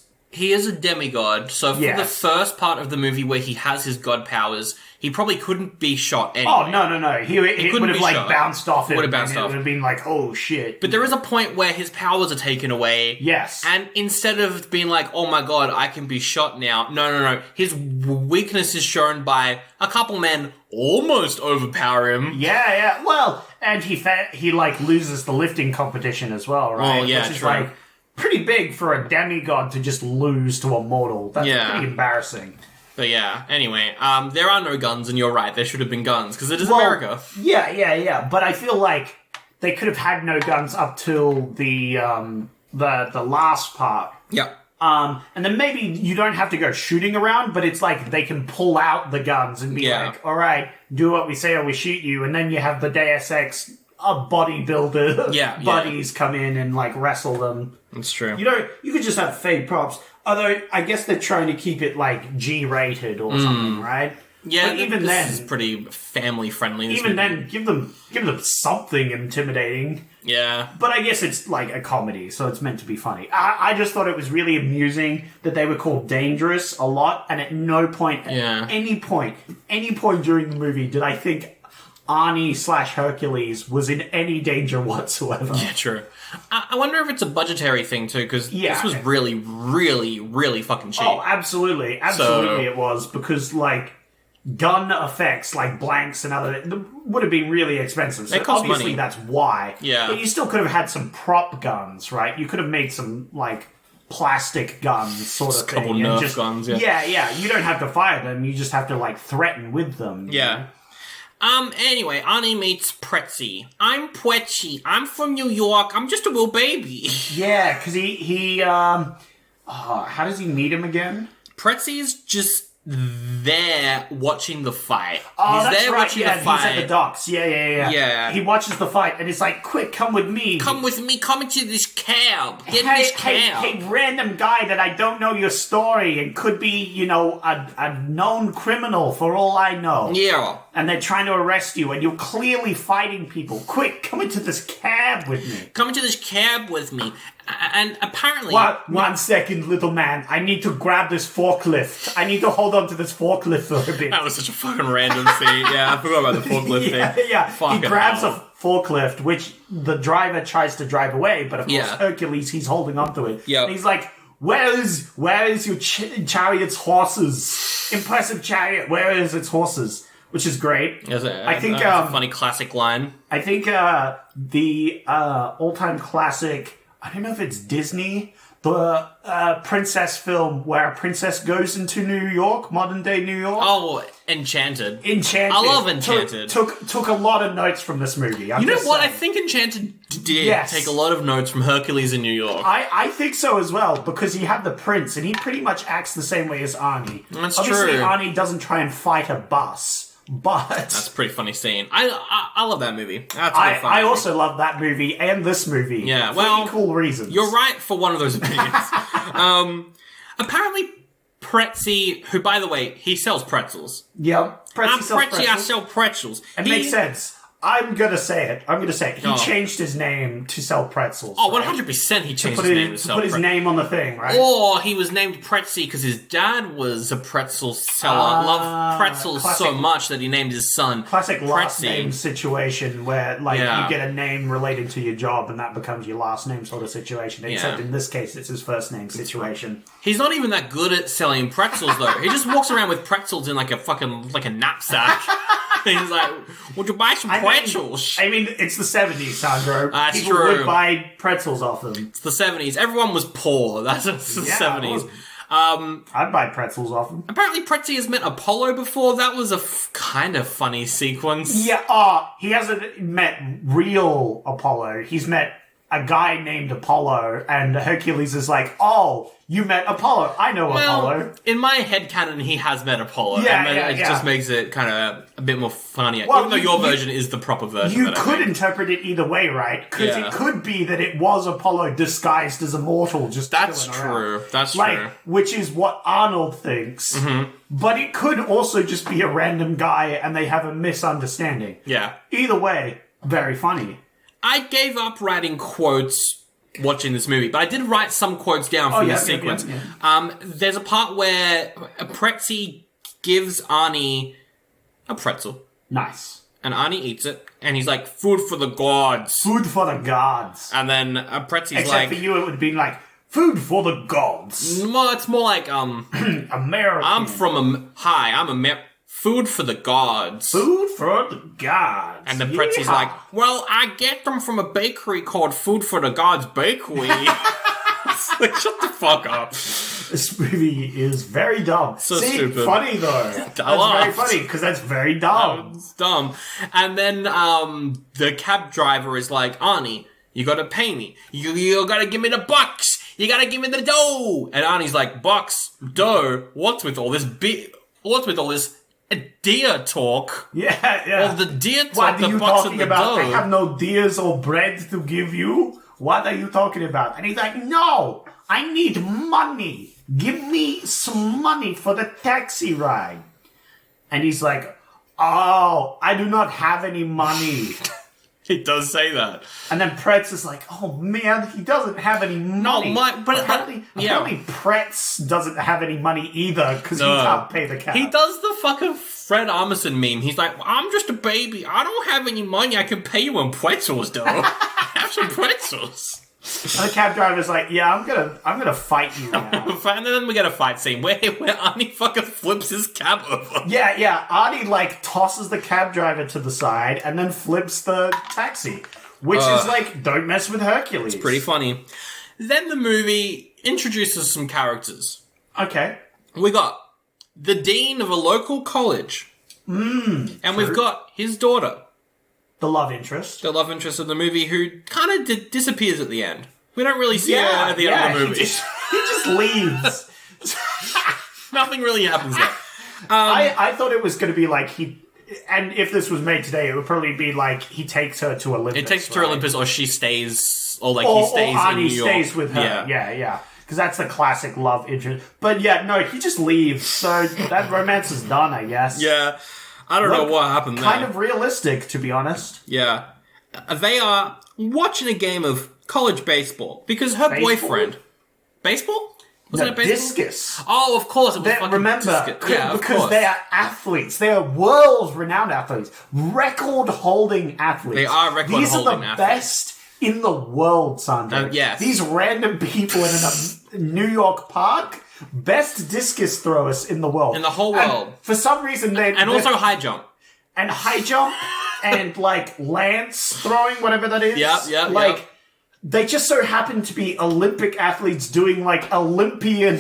a demigod, so for the first part of the movie where he has his god powers, he probably couldn't be shot anyway. Oh, no. He would have, like, bounced off him. Would have bounced off. It would have been like, oh, shit. But there is a point where his powers are taken away. Yes. And instead of being like, oh my god, I can be shot now. No. His weakness is shown by a couple men almost overpower him. Yeah. Well, and he like, loses the lifting competition as well, right? Oh, yeah, Which is, true. like, pretty big for a demigod to just lose to a mortal. That's pretty embarrassing. But yeah, anyway, there are no guns, and you're right, there should have been guns, because it is America. Yeah. But I feel like they could have had no guns up till the last part. Yeah. And then maybe you don't have to go shooting around, but it's like they can pull out the guns and be like, all right, do what we say or we shoot you. And then you have the Deus Ex bodybuilder buddies come in and like wrestle them. That's true. You could just have fake props. Although, I guess they're trying to keep it, like, G-rated or something, right? Yeah, but even this then, is pretty family-friendly. Even then, give them something intimidating. Yeah. But I guess it's, like, a comedy, so it's meant to be funny. I just thought it was really amusing that they were called dangerous a lot, and at no point, any point during the movie did I think Arnie/Hercules was in any danger whatsoever. Yeah, true. I wonder if it's a budgetary thing too, because this was really, really, really fucking cheap. Oh, absolutely. It was, because, like, gun effects, like blanks and other, would have been really expensive. So they cost obviously money. That's why. Yeah. But you still could have had some prop guns, right? You could have made some, like, plastic guns sort of thing. A couple Nerf guns, Yeah, you don't have to fire them, you just have to, like, threaten with them. Yeah. Anyway, Arnie meets Pretzi. I'm Pwetchy. I'm from New York. I'm just a little baby. Yeah, because how does he meet him again? Pretzi's just there watching the fight. Oh, he's that's there right. watching the fight. He's at the docks. Yeah. He watches the fight and it's like, quick, come with me. Come with me. Come into this cab. Get in this cab. Hey, random guy that I don't know your story and could be, a known criminal for all I know. Yeah. And they're trying to arrest you and you're clearly fighting people. Quick, come into this cab with me. Come into this cab with me. And apparently... What? 1 second, little man. I need to grab this forklift. I need to hold on to this forklift for a bit. That was such a fucking random scene. Yeah, I forgot about the forklift thing. Yeah. Fucking he grabs hell. a forklift, which the driver tries to drive away, but of course Hercules, he's holding onto it. Yep. And he's like, where is your chariot's horses? Impressive chariot, where is its horses? Which is great. I think that's a funny classic line. I think the all-time classic, I don't know if it's Disney, the princess film where a princess goes into New York, modern-day New York. Oh, Enchanted. Enchanted. I love Enchanted. Took a lot of notes from this movie. You know what? I think Enchanted did take a lot of notes from Hercules in New York. I think so as well, because you have the prince, and he pretty much acts the same way as Arnie. That's Obviously, true. Arnie doesn't try and fight a bus. But that's a pretty funny scene. I love that movie. That's a good fun I movie. also love that movie and this movie. Yeah, for equal reasons. You're right for one of those opinions. Apparently, Pretzi, who by the way, he sells pretzels. Yep. I'm Pretzi, I sell pretzels. It makes sense. I'm gonna say it. He changed his name to sell pretzels. Oh, 100% he changed his name to sell pretzels. Put his name on the thing, right? Or he was named Pretzi because his dad was a pretzel seller. Loved pretzels so much that he named his son classic Pretzi. Last name situation where you get a name related to your job and that becomes your last name sort of situation. Except in this case, it's his first name situation. He's not even that good at selling pretzels though. He just walks around with pretzels in like a knapsack. He's like, would you buy some pretzels? I mean, it's the 70s, Sandro. That's People true. would buy pretzels off them. It's the 70s. Everyone was poor. That's the 70s. I'd buy pretzels off them. Apparently, Pretzi has met Apollo before. That was a kind of funny sequence. Yeah, he hasn't met real Apollo. He's met a guy named Apollo, and Hercules is like, oh, you met Apollo. I know Apollo. In my headcanon, he has met Apollo. Yeah, and yeah, it yeah. just makes it kind of a bit more funnier. Well, even though your version is the proper version. You of it, I could think. interpret it either way, right? Because Yeah. it could be that it was Apollo disguised as a mortal, just That's chilling around. true. That's Like, true. which is what Arnold thinks. Mm-hmm. But it could also just be a random guy and they have a misunderstanding. Yeah. Either way, very funny. I gave up writing quotes watching this movie, but I did write some quotes down from this sequence. Yeah. There's a part where Pretzi gives Arnie a pretzel, Nice. and Arnie eats it, and he's like, food for the gods. Food for the gods. And then Pretzi's Except like, for you, it would be like, food for the gods. well, it's more like, American. I'm from food for the gods. Food for the gods. And the Pretzi's Yeehaw. like, well, I get them from a bakery called Food for the Gods Bakery. It's like, shut the fuck up. This movie is very dumb. So See, stupid. funny though. That's very laughed. funny because that's very dumb. It's dumb. And then the cab driver is like, Arnie, you gotta pay me. You gotta give me the bucks. You gotta give me the dough. And Arnie's like, bucks, dough, what's with all this deer talk? Yeah. Well, the deer talk, What the are you bucks talking and the about? dough. I have no deers or bread to give you. What are you talking about? And he's like, no, I need money. Give me some money for the taxi ride. And he's like, oh, I do not have any money. He does say that. And then Pretz is like, oh man, he doesn't have any money. Apparently Pretz doesn't have any money either because he can't pay the cab. He does the fucking Fred Armisen meme. He's like, I'm just a baby. I don't have any money. I can pay you in pretzels, though. Have some pretzels. And the cab driver's like, yeah, I'm gonna fight you now. And then we get a fight scene where Arnie fucking flips his cab over. Yeah, Arnie, like, tosses the cab driver to the side and then flips the taxi. Which is like, don't mess with Hercules. Pretty funny. Then the movie introduces some characters. Okay. We got the dean of a local college. And we've got his daughter, The love interest. the love interest of the movie, who kind of disappears at the end. We don't really see her at the end of the movie. He just leaves. Nothing really happens there. I thought it was going to be like and if this was made today, it would probably be like he takes her to Olympus. It takes her to Olympus, or she stays, or like Or he stays Arnie in New York. stays with her. Yeah. Because that's the classic love interest. But yeah, no, he just leaves. So that romance is done, I guess. Yeah. I don't know what happened there. Kind of realistic, to be honest. Yeah. They are watching a game of college baseball because her boyfriend... Baseball? Wasn't it baseball? Discus. Oh, of course. It was fucking Remember, discus. Yeah, of because course. they are athletes. They are world-renowned athletes. Record-holding athletes. They are record-holding These are the athletes. best in the world, Sandra. Yes. These random people in a New York park, best discus throwers in the world. In the whole And world. for some reason, And also high jump. and high jump and like lance throwing, whatever that is. Yep. They just so happen to be Olympic athletes doing like Olympian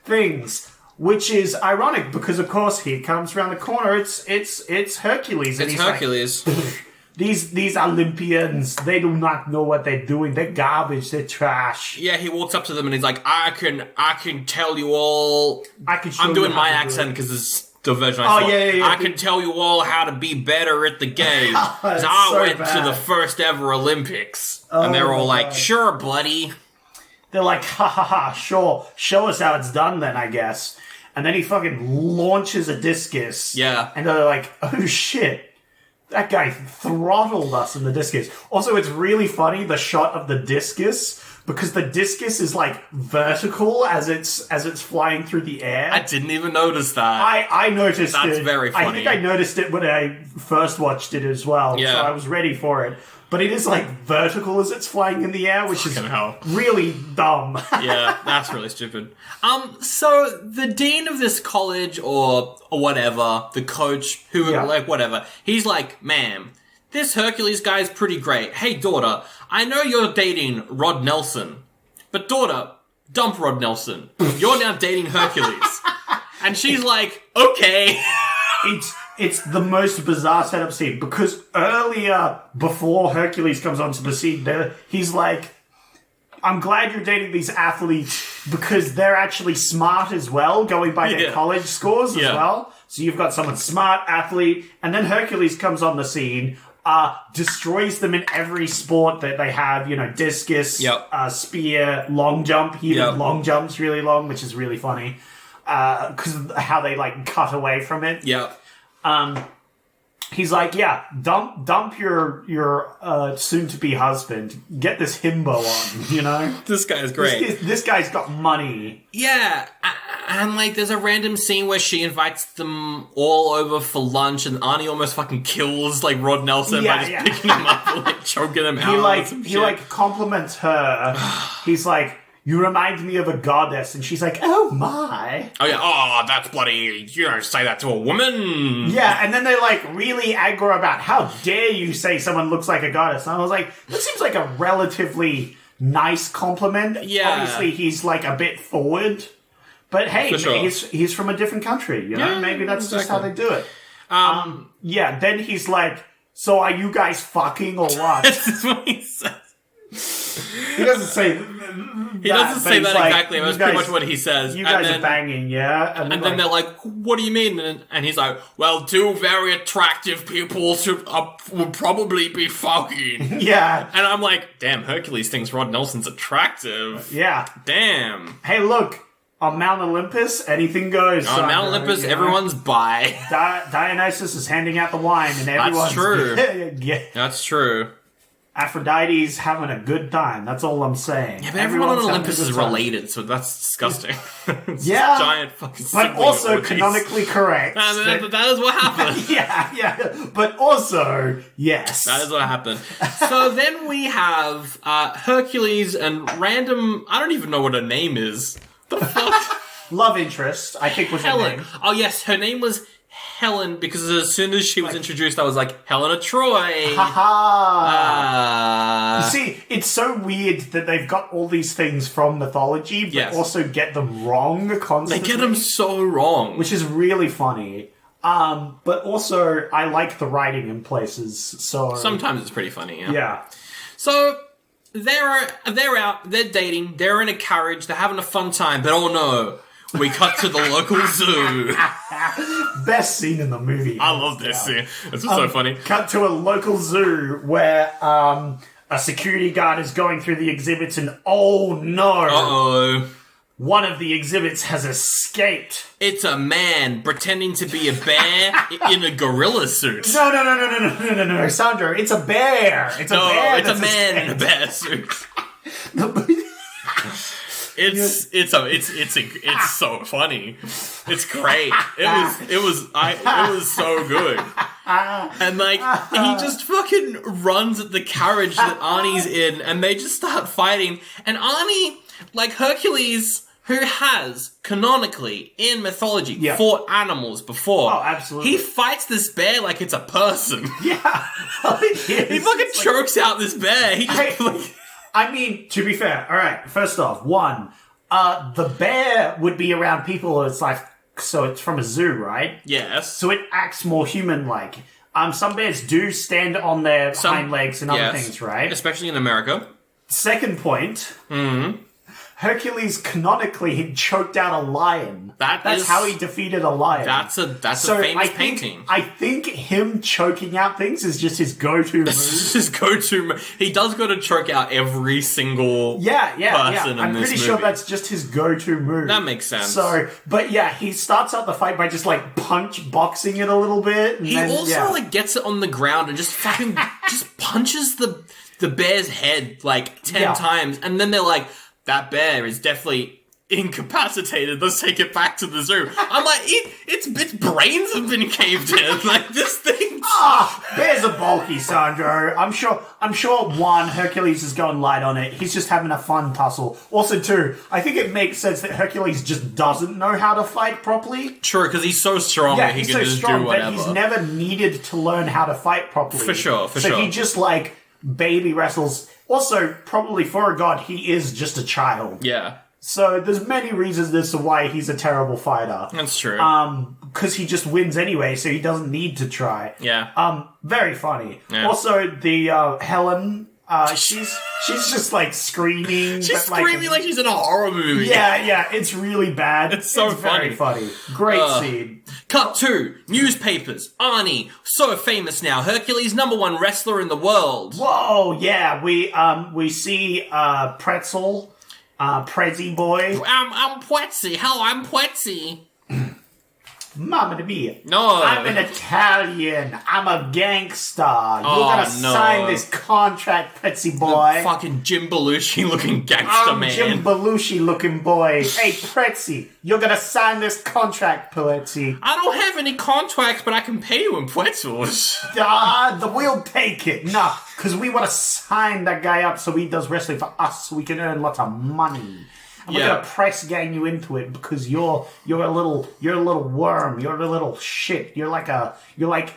things, which is ironic because of course he comes around the corner. It's Hercules. And It's he's Hercules. Like, these Olympians, they do not know what they're doing. They're garbage. They're trash. Yeah, he walks up to them and he's like, I can tell you all... I can show I'm you doing how my to do accent it. because it's the version I saw. Yeah. I can tell you all how to be better at the game. 'Cause That's I so went to bad. the first ever Olympics. And they're all my like, God. sure, buddy. They're like, ha, sure. Show us how it's done then, I guess. And then he fucking launches a discus. Yeah. And they're like, oh shit. That guy throttled us in the discus. Also, it's really funny, the shot of the discus, because the discus is like vertical as it's flying through the air. I didn't even notice that. I noticed it. That's very funny. I think I noticed it when I first watched it as well. Yeah. So I was ready for it. But it is like vertical as it's flying in the air, which is Fucking hell. really dumb. Yeah, that's really stupid. So the dean of this college or whatever, the coach, whatever, he's like, ma'am, this Hercules guy's pretty great. Hey, daughter, I know you're dating Rod Nelson, but daughter, dump Rod Nelson. You're now dating Hercules. And she's like, okay. it's the most bizarre setup scene because earlier, before Hercules comes onto the scene, he's like, I'm glad you're dating these athletes because they're actually smart as well, going by their college scores as well. So you've got someone smart, athlete, and then Hercules comes on the scene, destroys them in every sport that they have, discus, spear, long jump. He even long jumps really long, which is really funny because of how they cut away from it. He's like, dump your soon-to-be husband. Get this himbo on, This guy is great. This guy's got money. Yeah, and there's a random scene where she invites them all over for lunch, and Arnie almost fucking kills Rod Nelson by just picking him up and choking him out. He compliments her. He's like, you remind me of a goddess. And she's like, oh my. Oh, yeah. Oh, that's bloody. You don't say that to a woman. Yeah, and then they really aggro about how dare you say someone looks like a goddess. And I was like, that seems like a relatively nice compliment. Yeah. Obviously, he's a bit forward. But hey, he's from a different country, Yeah, maybe that's just how they do it. Then he's like, so are you guys fucking or what? That's what he says. He doesn't say He doesn't say that exactly. That's pretty much what he says. You guys are banging, yeah? And then they're like, what do you mean? And he's like, well, two very attractive people would probably be fucking. Yeah. And I'm like, damn, Hercules thinks Rod Nelson's attractive. Yeah. Damn. Hey, look. On Mount Olympus, anything goes. On Mount Olympus, everyone's bi. Dionysus is handing out the wine, and everyone's... That's true. Yeah. That's true. Aphrodite's having a good time. That's all I'm saying. Yeah, but everyone on Olympus is related, so that's disgusting. Yeah. Giant fucking but also canonically correct. That is what happened. Yeah. But also, yes. That is what happened. So then we have Hercules and random... I don't even know what her name is. The fuck? Love interest, I think was Helen. her name. Oh, yes, her name was Helen, because as soon as she was introduced, I was like, Helena Troy. Haha. You see, it's so weird that they've got all these things from mythology, but also get them wrong constantly. They get them so wrong. Which is really funny. But also, I like the writing in places, so... Sometimes it's pretty funny, Yeah. So... They're out, they're dating, they're in a carriage, they're having a fun time, but oh no, we cut to the local zoo. Best scene in the movie. I love this scene. It's so funny. Cut to a local zoo where a security guard is going through the exhibits and oh no. Uh-oh. One of the exhibits has escaped. It's a man pretending to be a bear in a gorilla suit. No, Sandro, it's a bear. It's a bear. It's a man in a bear suit. It's so funny. It's great. It was so good. And he just fucking runs at the carriage that Arnie's in, and they just start fighting. And Arnie, Hercules, who has, canonically, in mythology, fought animals before. Oh, absolutely. He fights this bear like it's a person. Yeah. He fucking chokes out this bear. He just, I mean, to be fair, alright, first off, the bear would be around people, so it's from a zoo, right? Yes. So it acts more human-like. Some bears do stand on their hind legs and other things, right? Especially in America. Second point. Hercules canonically had choked out a lion. That's how he defeated a lion. That's a famous painting. I think him choking out things is just his go-to move. That's his go-to move. He does go to choke out every single person in this movie. I'm pretty sure that's just his go-to move. That makes sense. So, but yeah, he starts out the fight by just punch boxing it a little bit. And he also gets it on the ground and just fucking just punches the bear's head 10 times, and then they're like, that bear is definitely incapacitated. Let's take it back to the zoo. I'm like, its brains have been caved in. This thing. Bears are bulky, Sandro. I'm sure. One, Hercules is going light on it. He's just having a fun tussle. Also, two, I think it makes sense that Hercules just doesn't know how to fight properly. True, because he's so strong that he can just do whatever. But he's never needed to learn how to fight properly. For sure. So he just baby wrestles. Also, probably for a god, he is just a child. Yeah. So there's many reasons as to why he's a terrible fighter. That's true. because he just wins anyway, so he doesn't need to try. Yeah. Very funny. Yeah. Also, the Helen, she's just like screaming. She's screaming like she's in a horror movie. Yeah, it's really bad. It's so very funny. Great scene. Cut 2. Newspapers. Arnie, so famous now. Hercules, #1 wrestler in the world. Whoa, yeah, we see Pretzel, Prezzy boy. I'm Pwetzy. Hello, I'm Pwetzy. Mamma mia. No. I'm an Italian. I'm a gangster. You're gonna sign this contract, Pretzy boy. Fucking Jim Belushi looking gangster I'm man. Jim Belushi looking boy. Hey, Pretzy, you're gonna sign this contract, Pretzy. I don't have any contracts, but I can pay you in pretzels. We'll take it. Nah, because we want to sign that guy up so he does wrestling for us so we can earn lots of money. And we're gonna press gang you into it because you're a little worm. You're a little shit. You're like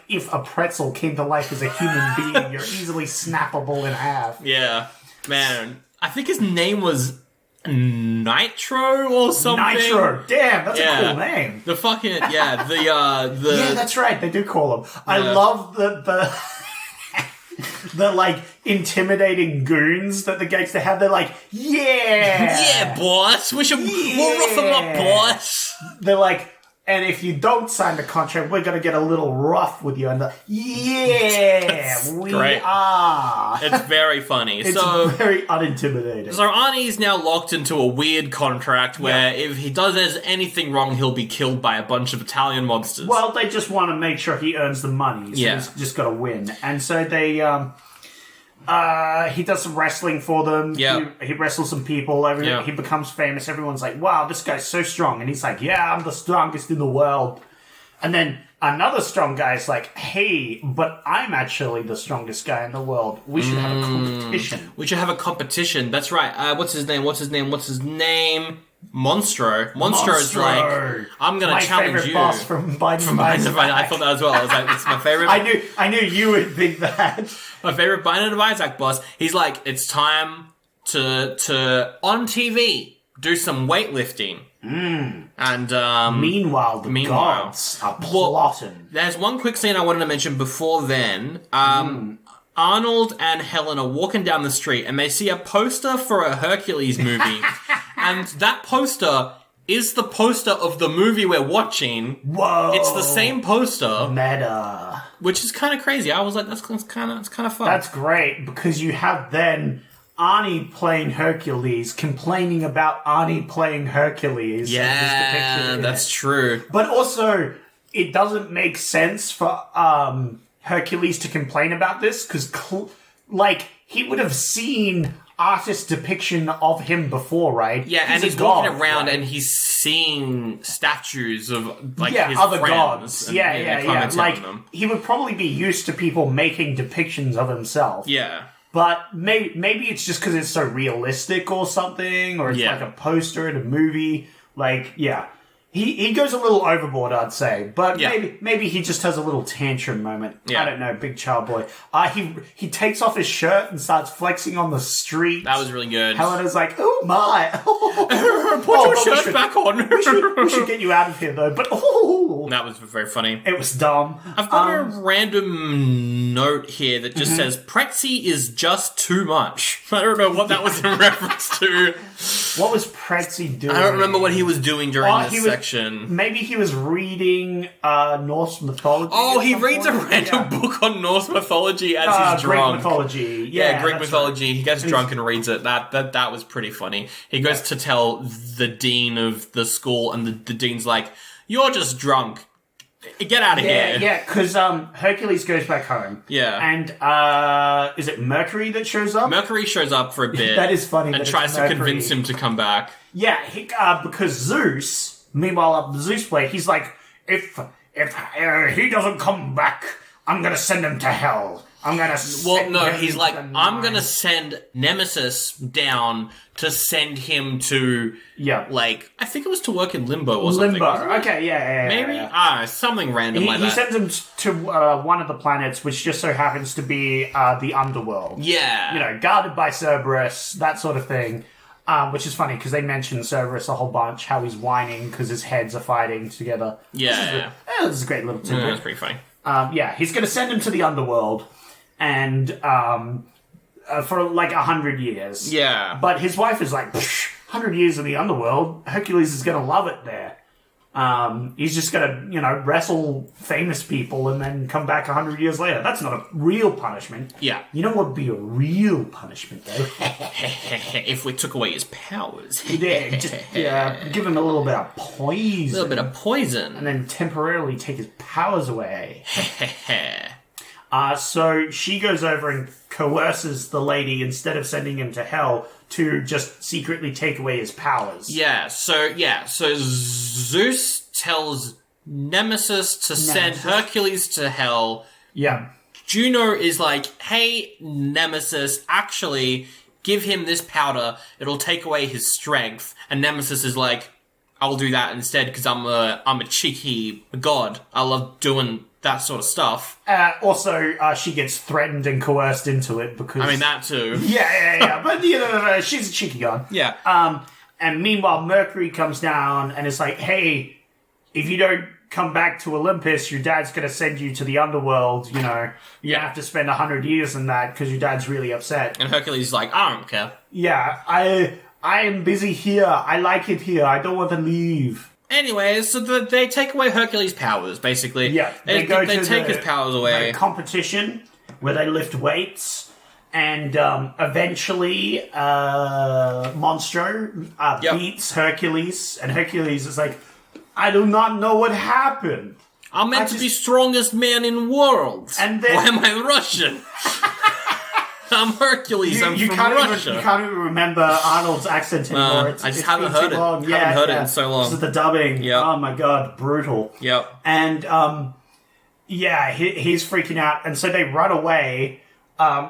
if a pretzel came to life as a human being. You're easily snappable in half. Yeah, man. I think his name was Nitro or something. Nitro. Damn, that's a cool name. The fucking the Yeah, that's right. They do call him. I love the the like intimidating goons that the gangster have. They're like, yeah, boss. We'll rough them up, boss. They're like, and if you don't sign the contract, we're gonna get a little rough with you. And we great. are. It's very funny. It's very unintimidating. So Arnie's now locked into a weird contract where if he does anything wrong, he'll be killed by a bunch of Italian monsters. Well, they just want to make sure he earns the money. So he's just got to win. And so they, he does some wrestling for them. Yeah. He wrestles some people. He becomes famous. Everyone's like, wow, this guy's so strong. And he's like, yeah, I'm the strongest in the world. And then another strong guy is like, hey, but I'm actually the strongest guy in the world. We should have a competition. We should have a competition. That's right. What's his name? Monstro. Monstro's like, I'm going to challenge favorite you. boss from Binding of Isaac. I thought that as well. I was like, it's my favorite. I knew you would think that. My favorite Binding of Isaac boss. He's like, it's time to on TV do some weightlifting. And Meanwhile, the gods are plotting. There's one quick scene I wanted to mention before then. Arnold and Helen are walking down the street and they see a poster for a Hercules movie. And that poster is the poster of the movie we're watching. Whoa. It's the same poster. Meta. Which is kind of crazy. I was like, that's kind of fun. That's great because you have then Arnie playing Hercules complaining about Arnie playing Hercules. Yeah, that's true. But also, it doesn't make sense for Hercules to complain about this because, he would have seen artist depiction of him before, right? Yeah, and he's walking around and he's seeing statues of his other friends gods. And, Yeah. Like he would probably be used to people making depictions of himself. Yeah. But maybe it's just because it's so realistic or something, or it's like a poster in a movie. He goes a little overboard, I'd say. But maybe he just has a little tantrum moment. Yeah. I don't know, big child boy. He takes off his shirt and starts flexing on the street. That was really good. Helena's like, oh my. Put your shirt back on. we should get you out of here, though. But that was very funny. It was dumb. I've got a random note here that just says, Pretzy is just too much. I don't know what that was in reference to. What was Pretzy doing? I don't remember what he was doing during this section. Maybe he was reading Norse mythology. Oh, he reads a random book on Norse mythology as he's drunk. Greek mythology. Yeah, Greek mythology. Right. He gets drunk and reads it. That was pretty funny. He goes to tell the dean of the school, and the dean's like, "You're just drunk. Get out of here." Yeah, because Hercules goes back home. Yeah. And is it Mercury that shows up? Mercury shows up for a bit. That is funny. And tries to convince him to come back. Yeah, because Zeus, meanwhile, Zeus way, he's like, if he doesn't come back, I'm going to send him to hell. He's like, I'm going to send Nemesis down to send him to, I think it was to work in Limbo or something. Limbo, okay, yeah. Maybe? Something random like that. He sends him to one of the planets, which just so happens to be the underworld. Yeah. Guarded by Cerberus, that sort of thing. which is funny because they mention Cerberus a whole bunch, how he's whining because his heads are fighting together. Yeah. This is a great little tidbit. That's pretty funny. He's going to send him to the underworld and for like 100 years. Yeah. But his wife is like, 100 years in the underworld, Hercules is going to love it there. He's just going to, wrestle famous people and then come back 100 years later. That's not a real punishment. Yeah. You know what would be a real punishment, though? If we took away his powers. Give him a little bit of poison. A little bit of poison. And then temporarily take his powers away. So she goes over and coerces the lady, instead of sending him to hell, to just secretly take away his powers. So Zeus tells Nemesis to send Hercules to hell. Yeah. Juno is like, hey, Nemesis, actually, give him this powder. It'll take away his strength. And Nemesis is like, I'll do that instead because I'm a cheeky god. I love doing that sort of stuff. Also, she gets threatened and coerced into it because... I mean, that too. Yeah. But, no, she's a cheeky god. Yeah. And meanwhile, Mercury comes down and is like, hey, if you don't come back to Olympus, your dad's going to send you to the underworld, You have to spend 100 years in that because your dad's really upset. And Hercules is like, I don't care. Yeah, I am busy here. I like it here. I don't want to leave. Anyway, so they take away Hercules' powers, basically. Yeah, they take his powers away. Competition where they lift weights, and eventually Monstro beats Hercules, and Hercules is like, I do not know what happened. I'm meant to be strongest man in world. And then, why am I Russian? I'm Hercules. I'm from Russia. You can't even remember Arnold's accent anymore. I just haven't heard it. Long. Haven't heard it in so long. This is the dubbing. Yep. Oh my god, brutal. Yep. And he's freaking out, and so they run away.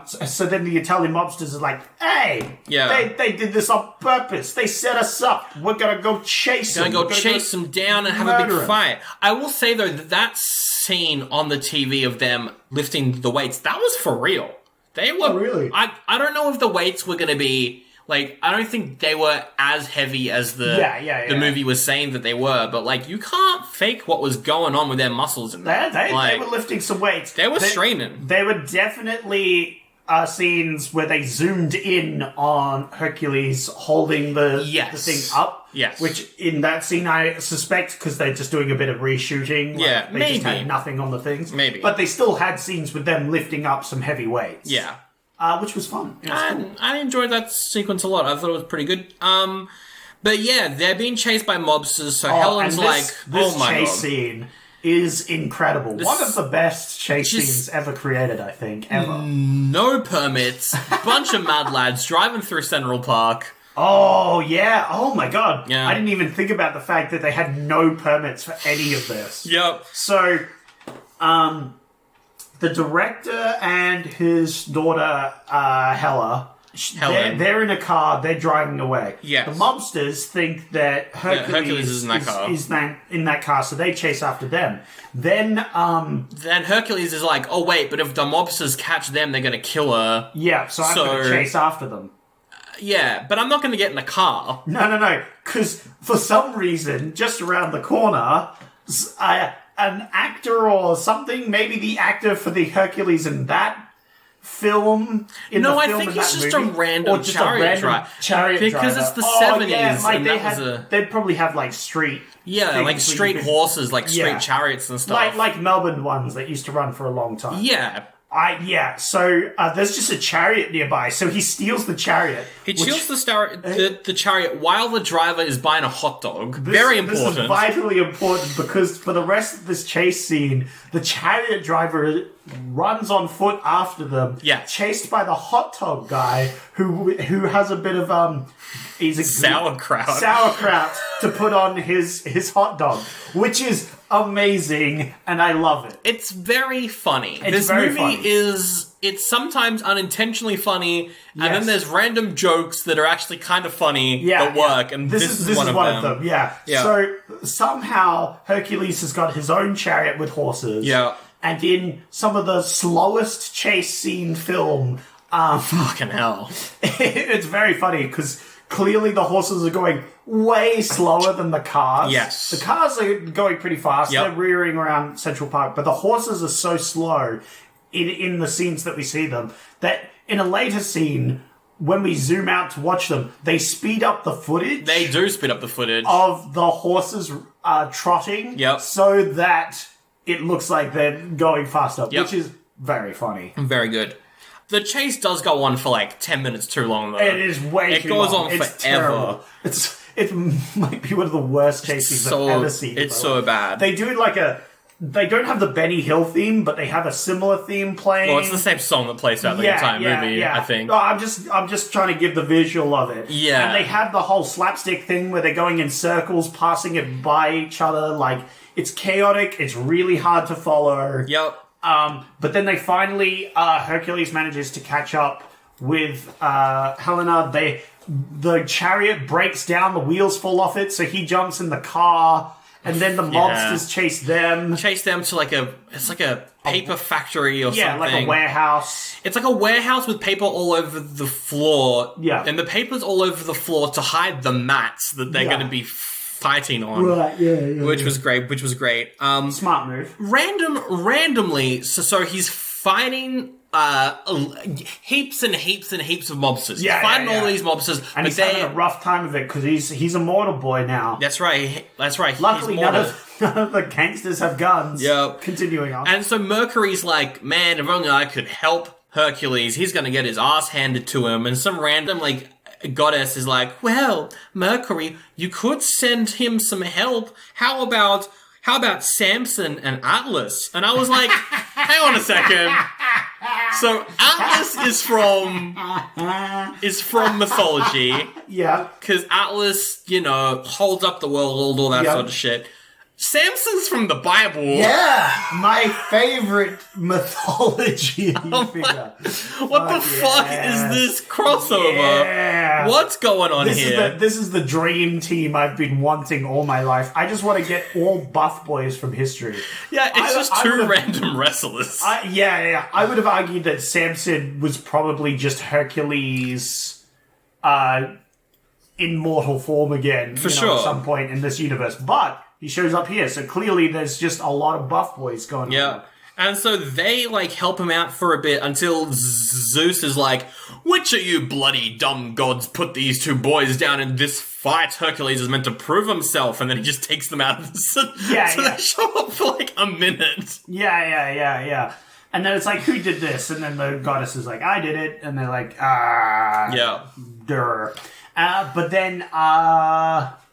So then the Italian mobsters are like, "Hey, they did this on purpose. They set us up. We're gonna go chase them. Gonna go chase them down and have a big fight." I will say though that scene on the TV of them lifting the weights, that was for real. They were. Oh, really? I don't know if the weights were going to be like. I don't think they were as heavy as the movie was saying that they were. But like, you can't fake what was going on with their muscles in there. They were lifting some weights. They were straining. They were definitely scenes where they zoomed in on Hercules holding the thing up. Yes. Which in that scene I suspect because they're just doing a bit of reshooting. Like, they just had nothing on the things. Maybe. But they still had scenes with them lifting up some heavy weights. Yeah. Which was fun. Cool. I enjoyed that sequence a lot. I thought it was pretty good. But yeah, they're being chased by mobsters, so Helen's like, oh my god. This chase scene is incredible. One of the best chase scenes ever created, I think, ever. No permits, bunch of mad lads driving through Central Park. Oh, yeah. Oh, my God. Yeah. I didn't even think about the fact that they had no permits for any of this. Yep. So, the director and his daughter, Helen. They're in a car. They're driving away. Yes. The mobsters think that Hercules is in that car. Is in that car, so they chase after them. Then Hercules is like, oh, wait, but if the mobsters catch them, they're going to kill her. Yeah, so I'm going to chase after them. Yeah, but I'm not going to get in the car. No. Because for some reason, just around the corner, an actor or something, maybe the actor for the Hercules in that film. I think he's just a random chariot driver. Because it's the 70s. Yeah, like and they'd probably have like street. Yeah, like straight horses, like straight chariots and stuff. Like Melbourne ones that used to run for a long time. Yeah. So there's just a chariot nearby, so he steals the chariot. He steals the chariot while the driver is buying a hot dog. Very important. This is vitally important because for the rest of this chase scene, the chariot driver runs on foot after them, chased by the hot dog guy who has a bit of he's a sauerkraut to put on his hot dog, which is amazing, and I love it. It's very funny. This movie it's sometimes unintentionally funny, and then there's random jokes that are actually kind of funny that work, and this is one of them. Yeah. So somehow Hercules has got his own chariot with horses. Yeah. And in some of the slowest chase scene film, fucking hell. It's very funny because clearly the horses are going way slower than the cars. Yes. The cars are going pretty fast. Yep. They're rearing around Central Park, but the horses are so slow in the scenes that we see them that in a later scene, when we zoom out to watch them, they speed up the footage. They do speed up the footage. Of the horses trotting. Yep. So that it looks like they're going faster, Yep. which is very funny. Very good. The chase does go on for like 10 minutes too long, though. It is way too long. It goes on It's forever. terrible. It might be one of the worst chases I've ever seen. It's so bad. They do like they don't have the Benny Hill theme, but they have a similar theme playing. Well, it's the same song that plays throughout the entire movie, I think. No, I'm just trying to give the visual of it. Yeah. And they have the whole slapstick thing where they're going in circles, passing it by each other. Like, it's chaotic. It's really hard to follow. Yep. But then they finally, Hercules manages to catch up with Helena. The chariot breaks down, the wheels fall off it, so he jumps in the car, and then the mobsters chase them. Chase them to like a paper factory or something. Yeah, like a warehouse. It's like a warehouse with paper all over the floor. Yeah. And the paper's all over the floor to hide the mats that they're going to be fighting on. Right, yeah. Which was great. Smart move. Randomly, so he's fighting heaps and heaps and heaps of mobsters. Yeah, he's fighting yeah. all these mobsters. And he's having a rough time of it because he's a mortal boy now. That's right. Luckily, he's none mortal. of the gangsters have guns. Yep. Continuing on. And so Mercury's like, man, if only I could help Hercules, he's gonna get his ass handed to him. And some random, goddess is like, well, Mercury, you could send him some help. How about Samson and Atlas? And I was like, hang on a second. So Atlas is from mythology. Yeah. Because Atlas, holds up the world, all that sort of shit. Samson's from the Bible. Yeah, my favorite mythology figure. What the fuck is this crossover? Yeah. What's going on here? This is the dream team I've been wanting all my life. I just want to get all buff boys from history. Yeah, it's just two random wrestlers. I would have argued that Samson was probably just Hercules' in mortal form again. For sure. At some point in this universe. But he shows up here, so clearly there's just a lot of buff boys going on. Yeah. And so they, help him out for a bit until Zeus is like, which of you bloody dumb gods put these two boys down in this fight? Hercules is meant to prove himself, and then he just takes them out of the... They show up for, a minute. Yeah. And then it's like, who did this? And then the goddess is like, I did it. And they're like, yeah. Durr. But then,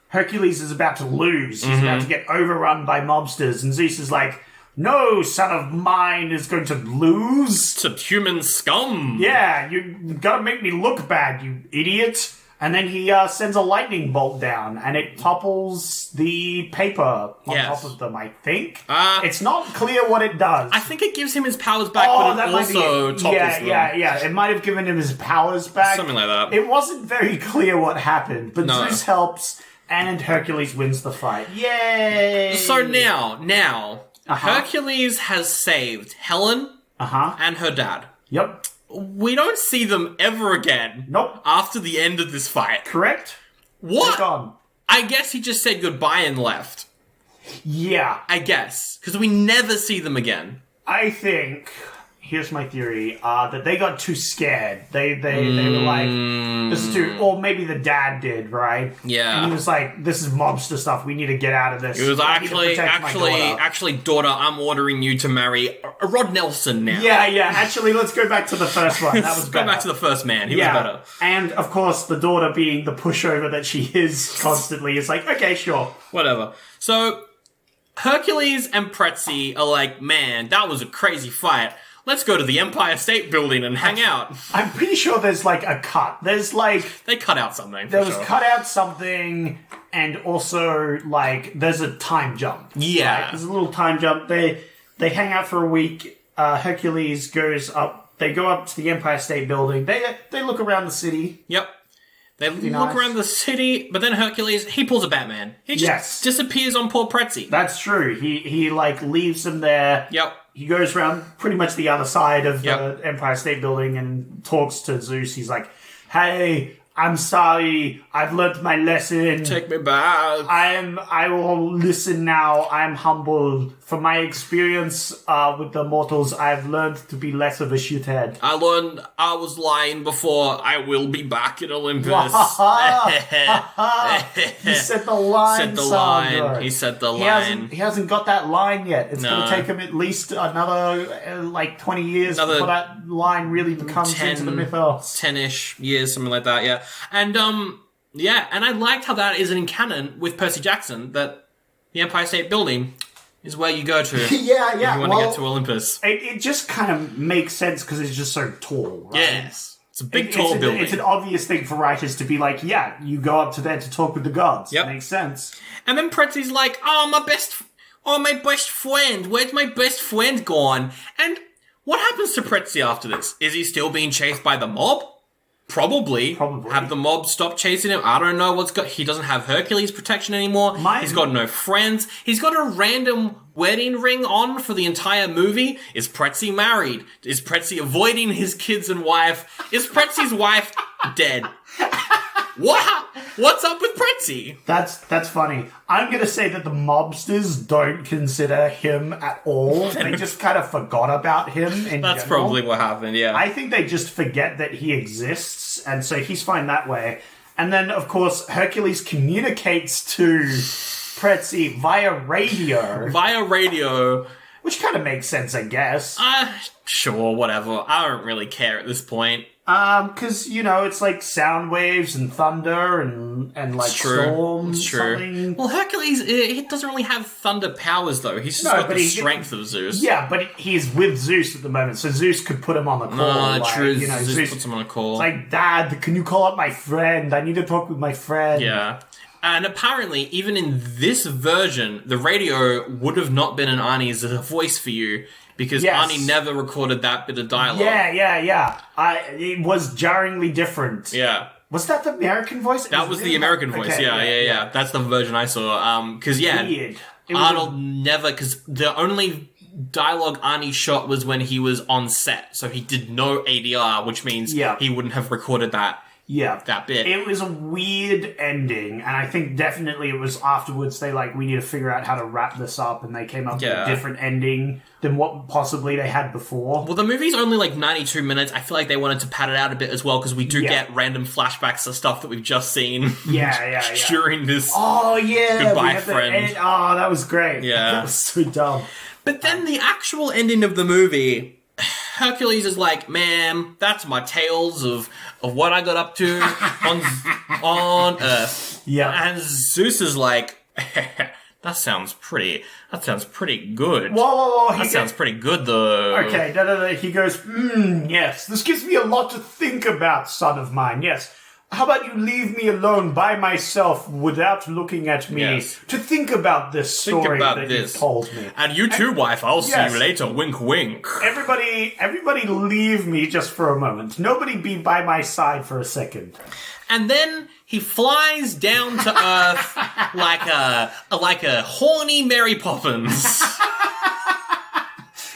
Hercules is about to lose. He's about to get overrun by mobsters. And Zeus is like, no son of mine is going to lose. To human scum. Yeah, you gotta make me look bad, you idiot. And then he sends a lightning bolt down, and it topples the paper on top of them, I think. It's not clear what it does. I think it gives him his powers back, but it also topples them. Yeah. It might have given him his powers back. Something like that. It wasn't very clear what happened, but Zeus helps, and Hercules wins the fight. Yay! So now, Hercules has saved Helen and her dad. Yep. We don't see them ever again. Nope. After the end of this fight. Correct? What? They're gone. I guess he just said goodbye and left. Yeah. I guess. Because we never see them again. I think... Here's my theory, that they got too scared. They were like, this is too... Or maybe the dad did, right? Yeah. And he was like, this is mobster stuff. We need to get out of this. It was actually, daughter, I'm ordering you to marry a Rod Nelson now. Yeah. Actually, let's go back to the first one. That was better. Go back to the first man. He was better. And, of course, the daughter being the pushover that she is constantly is like, okay, sure. Whatever. So, Hercules and Pretzi are like, man, that was a crazy fight. Let's go to the Empire State Building and hang out. I'm pretty sure there's a cut. There's They cut out something. There was cut out something, and also there's a time jump. Yeah. Right? There's a little time jump. They hang out for a week. Hercules goes up. They go up to the Empire State Building. They look around the city. Yep. They look around the city, but then Hercules, he pulls a Batman. He just disappears on poor Pretzi. That's true. He leaves them there. Yep. He goes around pretty much the other side of the Empire State Building and talks to Zeus. He's like, hey, I'm sorry. I've learned my lesson. Take me back. I will listen now. I'm humbled. From my experience with the mortals, I've learned to be less of a shithead. I learned I was lying before. I will be back in Olympus. He said the line, Said the Sandro. line. He said the line. He hasn't got that line yet. It's going No. to take him at least another 20 years Another before that line really becomes into the mythos. 10-ish years, something like that, yeah. And, and I liked how that is in canon with Percy Jackson, that the Empire State Building is where you go to Yeah, if you want to get to Olympus. It just kind of makes sense because it's just so tall, right? Yes. It's a big, tall building. It's an obvious thing for writers to be like, yeah, you go up to there to talk with the gods. Yep. Makes sense. And then Pretzi's like, my best friend. Where's my best friend gone? And what happens to Pretzi after this? Is he still being chased by the mob? Probably. Have the mob stopped chasing him? I don't know he doesn't have Hercules protection anymore. He's got no friends. He's got a random wedding ring on for the entire movie. Is Pretzi married? Is Pretzi avoiding his kids and wife? Is Pretzi's wife dead? What's up with Pretzi? That's funny. I'm going to say that the mobsters don't consider him at all. They just kind of forgot about him in That's general. probably what happened, yeah. I think they just forget that he exists, and so he's fine that way. And then, of course, Hercules communicates to Pretzi via radio. Which kind of makes sense, I guess. Sure, whatever. I don't really care at this point. Because, it's like sound waves and thunder and like storms. It's true. Something. Well, Hercules, he doesn't really have thunder powers, though. He's just got the strength of Zeus. Yeah, but he's with Zeus at the moment, so Zeus could put him on the call. True. Zeus puts him on a call. It's like, Dad, can you call up my friend? I need to talk with my friend. Yeah. And apparently, even in this version, the radio would have not been in Arnie's voice for you, because Arnie never recorded that bit of dialogue. Yeah. It was jarringly different. Yeah. Was that the American voice? That was the American voice, okay, yeah. That's the version I saw. Because, Weird. Arnold never... Because the only dialogue Arnie shot was when he was on set, so he did no ADR, which means he wouldn't have recorded that. Yeah. That bit. It was a weird ending, and I think definitely it was afterwards we need to figure out how to wrap this up, and they came up with a different ending than what possibly they had before. Well, the movie's only 92 minutes. I feel like they wanted to pad it out a bit as well, because we do get random flashbacks to stuff that we've just seen. Yeah. During this Goodbye, Friend. That was great. Yeah. That was so dumb. But then the actual ending of the movie... Hercules is like, ma'am, that's my tales of what I got up to on Earth. Yeah. And Zeus is like, that sounds pretty good. Whoa. That sounds pretty good, though. Okay, no. He goes, yes. This gives me a lot to think about, son of mine. Yes. How about you leave me alone by myself without looking at me to think about this story that you told me. And you too, wife. I'll see you later. Wink, wink. Everybody leave me just for a moment. Nobody be by my side for a second. And then he flies down to Earth like a horny Mary Poppins.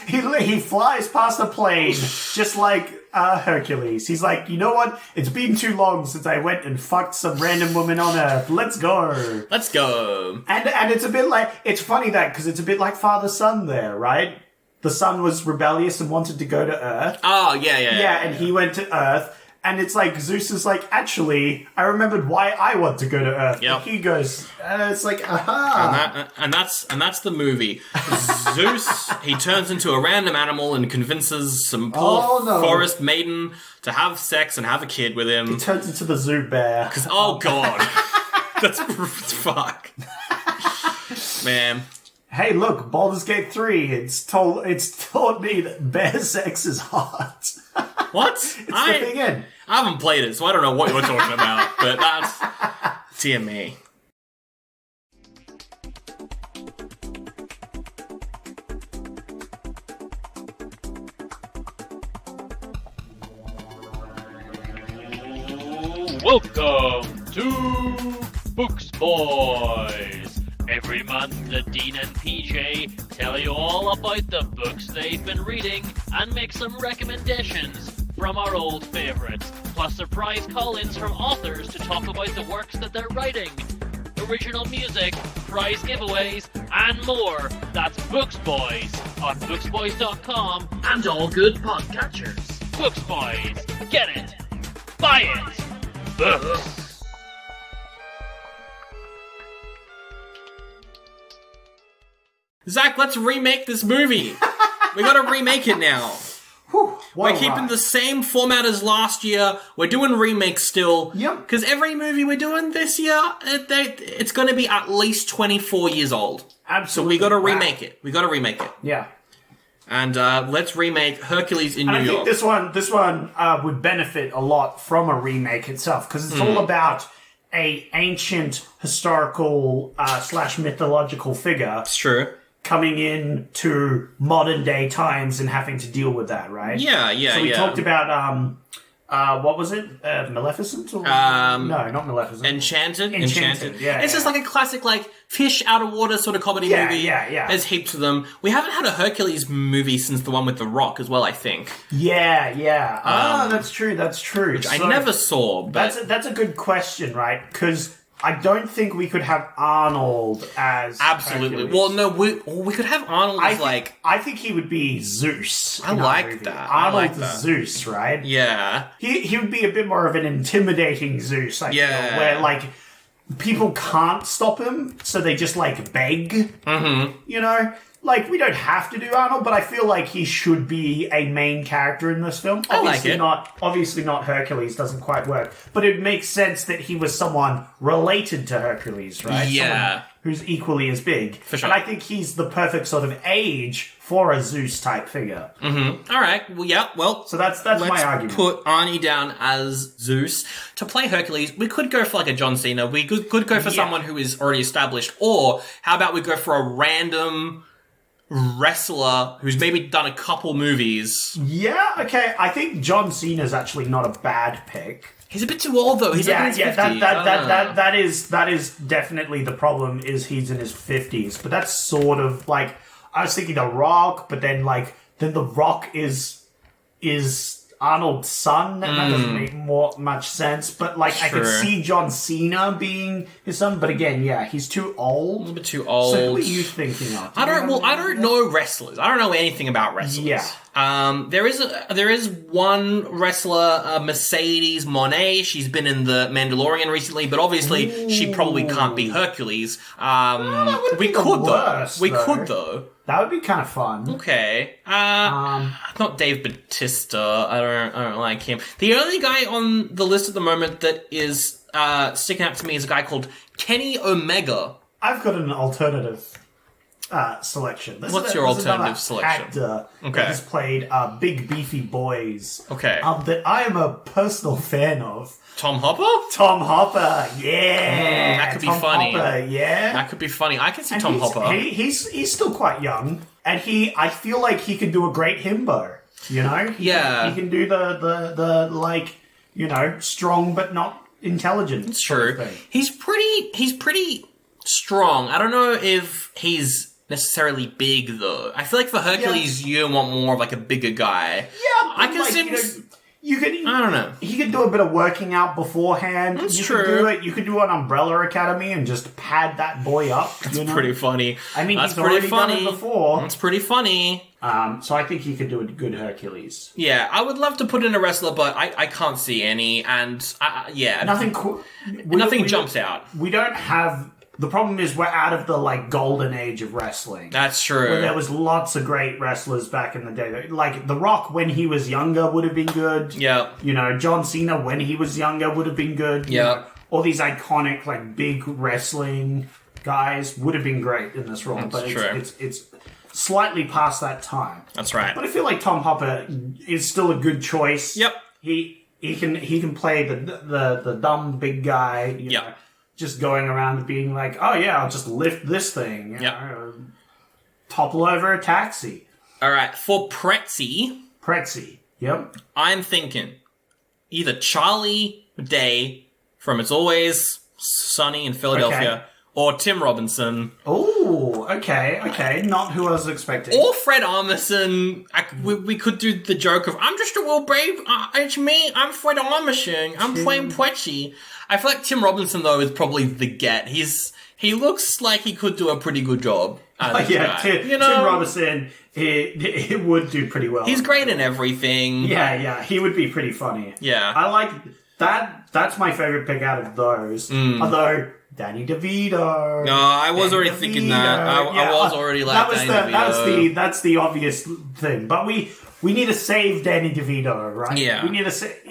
He flies past the plane just like Hercules. He's like, you know what? It's been too long since I went and fucked some random woman on Earth. Let's go. And it's a bit like, it's funny because it's a bit like father-son there, right? The son was rebellious and wanted to go to Earth. Oh, yeah. And he went to Earth. And it's like, Zeus is like, actually, I remembered why I want to go to Earth. Yep. He goes, it's like, aha. And that's the movie. Zeus, he turns into a random animal and convinces some poor forest maiden to have sex and have a kid with him. He turns into the zoo bear. Oh, God. That's fuck. Man. Hey, look, Baldur's Gate 3. It's taught me that bear sex is hot. What? It's the thing in. I haven't played it, so I don't know what you're talking about. But that's... Dear me. Welcome to Books Boys. Every month, the Dean and PJ tell you all about the books they've been reading and make some recommendations from our old favorites, plus surprise call-ins from authors to talk about the works that they're writing. Original music, prize giveaways, and more. That's Books Boys on booksboys.com and all good podcatchers. Books Boys. Get it. Buy it. Books. Zach, let's remake this movie. We gotta remake it now. We're keeping the same format as last year. We're doing remakes still. Yep. Because every movie we're doing this year, it's going to be at least 24 years old. Absolutely. So we got to remake it. We got to remake it. Yeah. And let's remake Hercules in New I York. think this one would benefit a lot from a remake itself, because it's all about a ancient historical / mythological figure. It's true. Coming in to modern day times and having to deal with that, right? Yeah. So we talked about what was it? Maleficent? Or? No, not Maleficent. Enchanted. Yeah, it's just like a classic, like fish out of water sort of comedy movie. Yeah. There's heaps of them. We haven't had a Hercules movie since the one with The Rock as well, I think. Yeah. That's true. Which I never saw. But that's a good question, right? Because I don't think we could have Arnold as absolutely. Hercules. Well, no, we could have Arnold as I think he would be Zeus. I like that. Arnold Zeus, right? Yeah. He would be a bit more of an intimidating Zeus, I feel, where like people can't stop him, so they just like beg. You know? Like, we don't have to do Arnold, but I feel like he should be a main character in this film. Obviously Obviously not Hercules, doesn't quite work. But it makes sense that he was someone related to Hercules, right? Yeah. Someone who's equally as big. For sure. And I think he's the perfect sort of age for a Zeus-type figure. All right. Well, yeah. Well, So that's my argument. Put Arnie down as Zeus. To play Hercules, we could go for like a John Cena. We could go for someone who is already established. Or how about we go for a random wrestler who's maybe done a couple movies. Yeah, okay. I think John Cena's actually not a bad pick. He's a bit too old though. He's like in his 50s. That is definitely the problem, is he's in his 50s. But that's sort of like, I was thinking The Rock, but then The Rock is Arnold's son, and that doesn't make much sense. But like, I could see John Cena being his son, but again, yeah, he's too old. A little bit too old. So who are you thinking of? I don't know wrestlers. I don't know anything about wrestlers. Yeah. There is one wrestler, Mercedes Moné. She's been in The Mandalorian recently, but obviously she probably can't be Hercules. We could though. That would be kind of fun. Okay. Not Dave Bautista. I don't like him. The only guy on the list at the moment that is sticking out to me is a guy called Kenny Omega. I've got an alternative selection. What's your alternative selection? Actor that has played Big Beefy Boys. Okay. That I am a personal fan of. Tom Hopper? Tom Hopper, yeah. That could be Tom funny. Hopper, yeah. That could be funny. I can see Tom Hopper. He's still quite young, and I feel like he could do a great himbo. You know? He can do the like, you know, strong but not intelligent. It's true. He's pretty strong. I don't know if he's necessarily big though. I feel like for Hercules, you want more of like a bigger guy. Yeah, I can see. I don't know. He could do a bit of working out beforehand. That's you true. Could do it. You could do an Umbrella Academy and just pad that boy up. That's pretty funny. I mean, that's he's already done it before. That's pretty funny. So I think he could do a good Hercules. Yeah, I would love to put in a wrestler, but I can't see any. And nothing jumps out. We don't have. The problem is we're out of the like golden age of wrestling. That's true. Where there was lots of great wrestlers back in the day. Like The Rock when he was younger would have been good. Yeah. You know, John Cena when he was younger would have been good. Yeah. All these iconic like big wrestling guys would have been great in this role. That's but it's slightly past that time. That's right. But I feel like Tom Hopper is still a good choice. Yep. He can play the dumb big guy. You know, just going around being like, oh yeah, I'll just lift this thing. You know, topple over a taxi. All right, for Pretzy, yep. I'm thinking either Charlie Day from It's Always Sunny in Philadelphia, or Tim Robinson, Oh, okay. Not who I was expecting. or Fred Armisen. We could do the joke of, I'm just a little babe, it's me, I'm Fred Armisen, I'm playing Pwetchy. I feel like Tim Robinson, though, is probably the get. He looks like he could do a pretty good job. Tim Robinson, he would do pretty well. He's great in everything. Yeah, he would be pretty funny. Yeah. I like that. That's my favorite pick out of those. Although Danny DeVito. No, I was already thinking that. I was already like Danny DeVito. That's the obvious thing. But we need to save Danny DeVito, right? Yeah.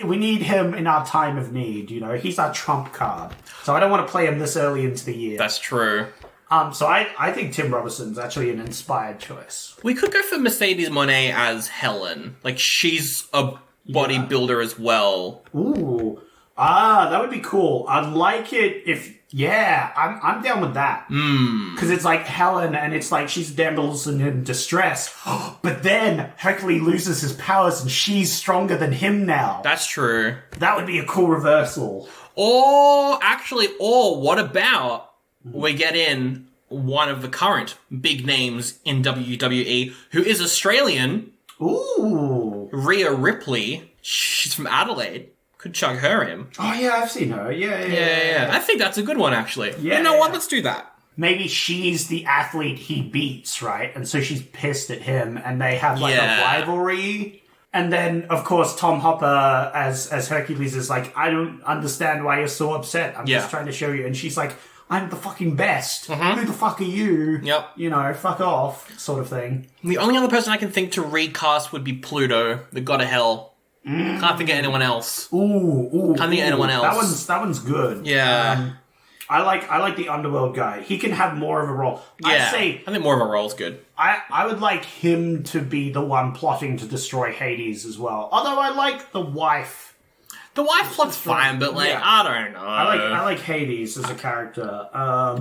We need him in our time of need. You know, he's our trump card. So I don't want to play him this early into the year. That's true. So I think Tim Robinson's actually an inspired choice. We could go for Mercedes Moné as Helen. Like, she's a bodybuilder as well. Ooh. That would be cool. I'd like it if... Yeah, I'm down with that. Because it's like Helen, and it's like she's damsel in distress. But then Hercules loses his powers, and she's stronger than him now. That's true. That would be a cool reversal. Or what about we get in one of the current big names in WWE, who is Australian. Ooh. Rhea Ripley. She's from Adelaide. Could chug her in. Oh, yeah, I've seen her. Yeah. I think that's a good one, actually. Yeah, you know what? Let's do that. Maybe she's the athlete he beats, right? And so she's pissed at him, and they have, like, a rivalry. And then, of course, Tom Hopper as Hercules is like, I don't understand why you're so upset. I'm just trying to show you. And she's like, I'm the fucking best. Who the fuck are you? Yep. You know, fuck off, sort of thing. The only other person I can think to recast would be Pluto, the god of hell. Can't think of anyone else. Ooh. Can't think of anyone else. That one's good. Yeah. I like the underworld guy. He can have more of a role. Yeah. I think more of a role is good. I would like him to be the one plotting to destroy Hades as well. Although I like the wife. The wife plot's fine, but I don't know. I like Hades as a character.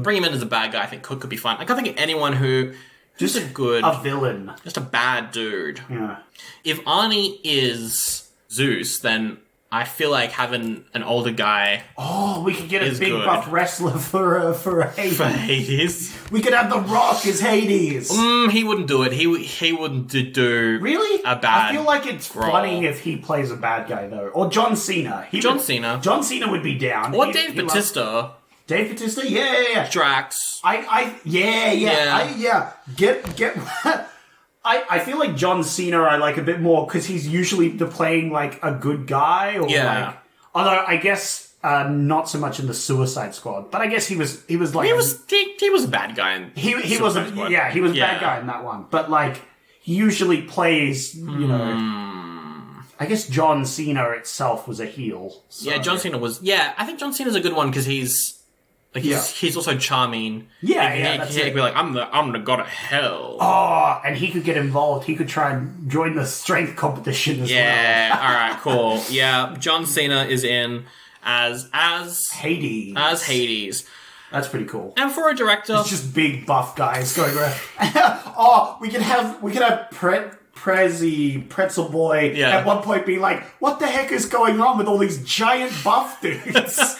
Bring him in as a bad guy. I think could be fun. I can't think of anyone who's just a villain, just a bad dude. Yeah. If Arnie is Zeus, then I feel like having an older guy. Oh, we could get a big good. buff wrestler for Hades. For Hades, we could have The Rock as Hades. He wouldn't do it. He wouldn't do really a bad. I feel like it's role. funny if he plays a bad guy though, or John Cena. John Cena would be down. Or Dave Bautista. Dave Bautista, yeah. Drax. Get. I feel like John Cena I like a bit more because he's usually playing like a good guy or although I guess not so much in the Suicide Squad, but I guess he was like he was a bad guy in he was a bad guy in that one, but like he usually plays I guess John Cena itself was a heel. So. Yeah, John Cena was. Yeah, I think John Cena's a good one because he's also charming. He could be like, I'm the god of hell. Oh, and he could get involved. He could try and join the strength competition as well. Yeah, alright, cool. Yeah, John Cena is in as Hades. As Hades. That's pretty cool. And for a director, it's just big buff guys going around. Oh, we could have Pretzel Boy at one point be like, what the heck is going on with all these giant buff dudes?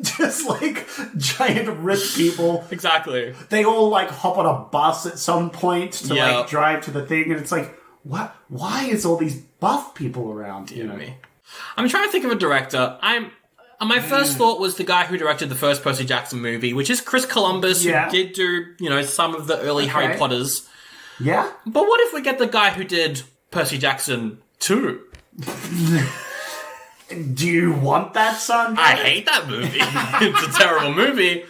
Just like giant rich people. Exactly. They all like hop on a bus at some point to like drive to the thing, and it's like, what? Why is all these buff people around? You know? I'm trying to think of a director. My first thought was the guy who directed the first Percy Jackson movie, which is Chris Columbus, who did do some of the early Harry Potters. Yeah. But what if we get the guy who did Percy Jackson 2? Do you want that, son? I hate that movie. It's a terrible movie,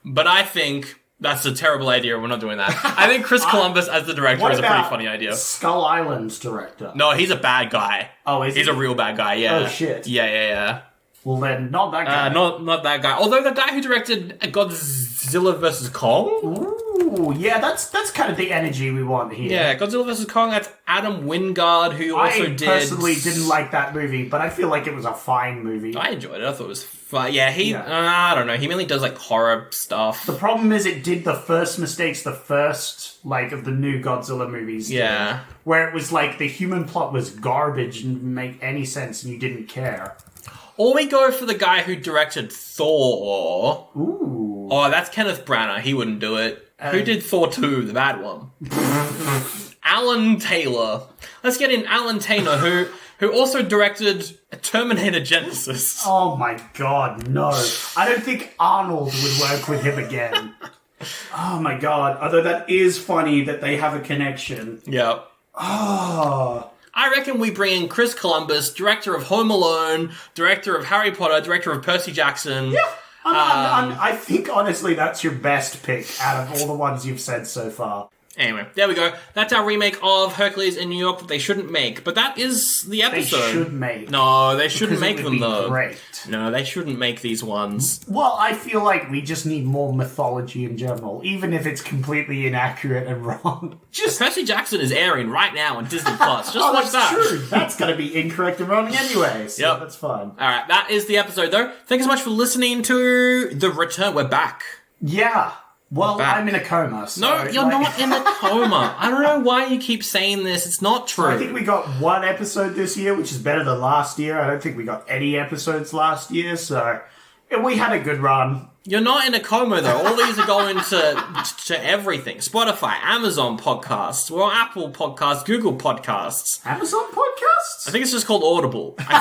but I think that's a terrible idea. We're not doing that. I think Chris Columbus as the director is a pretty funny idea. Skull Island's director? No, he's a bad guy. Oh, is he? He's a real bad guy, yeah. Oh, shit. Yeah. Well, then, not that guy. Not that guy. Although the guy who directed Godzilla vs. Kong? Ooh, yeah, that's kind of the energy we want here. Yeah, Godzilla vs. Kong, that's Adam Wingard, who also did... I personally didn't like that movie, but I feel like it was a fine movie. I enjoyed it. I thought it was fun. Yeah, I don't know. He mainly does, like, horror stuff. The problem is it did the first mistakes, of the new Godzilla movies. Yeah. Where it was like the human plot was garbage and didn't make any sense and you didn't care. Or we go for the guy who directed Thor. Ooh. Oh, that's Kenneth Branagh. He wouldn't do it. Who did Thor 2, the bad one? Alan Taylor. Let's get in Alan Taylor, who also directed Terminator Genesis. Oh my god, no. I don't think Arnold would work with him again. Oh my god. Although that is funny that they have a connection. Yeah. Oh. I reckon we bring in Chris Columbus, director of Home Alone, director of Harry Potter, director of Percy Jackson. Yeah. I think, honestly, that's your best pick out of all the ones you've said so far. Anyway, there we go. That's our remake of Hercules in New York that they shouldn't make. But that is the episode. They should make. No, they shouldn't Because make it would them, be though. Great. No, they shouldn't make these ones. Well, I feel like we just need more mythology in general, even if it's completely inaccurate and wrong. Just Percy Jackson is airing right now on Disney Plus. Just watch that's that. true. That's going to be incorrect and wrong anyway, so Yep. that's fine. Alright, that is the episode, though. Thanks so much for listening to The Return. We're back. Yeah. Well, back. I'm in a coma, so... No, you're not in a coma. I don't know why you keep saying this. It's not true. I think we got one episode this year, which is better than last year. I don't think we got any episodes last year, so... We had a good run. You're not in a coma, though. All these are going to everything. Spotify, Amazon Podcasts, well, Apple Podcasts, Google Podcasts. Amazon podcasts? I think it's just called Audible. I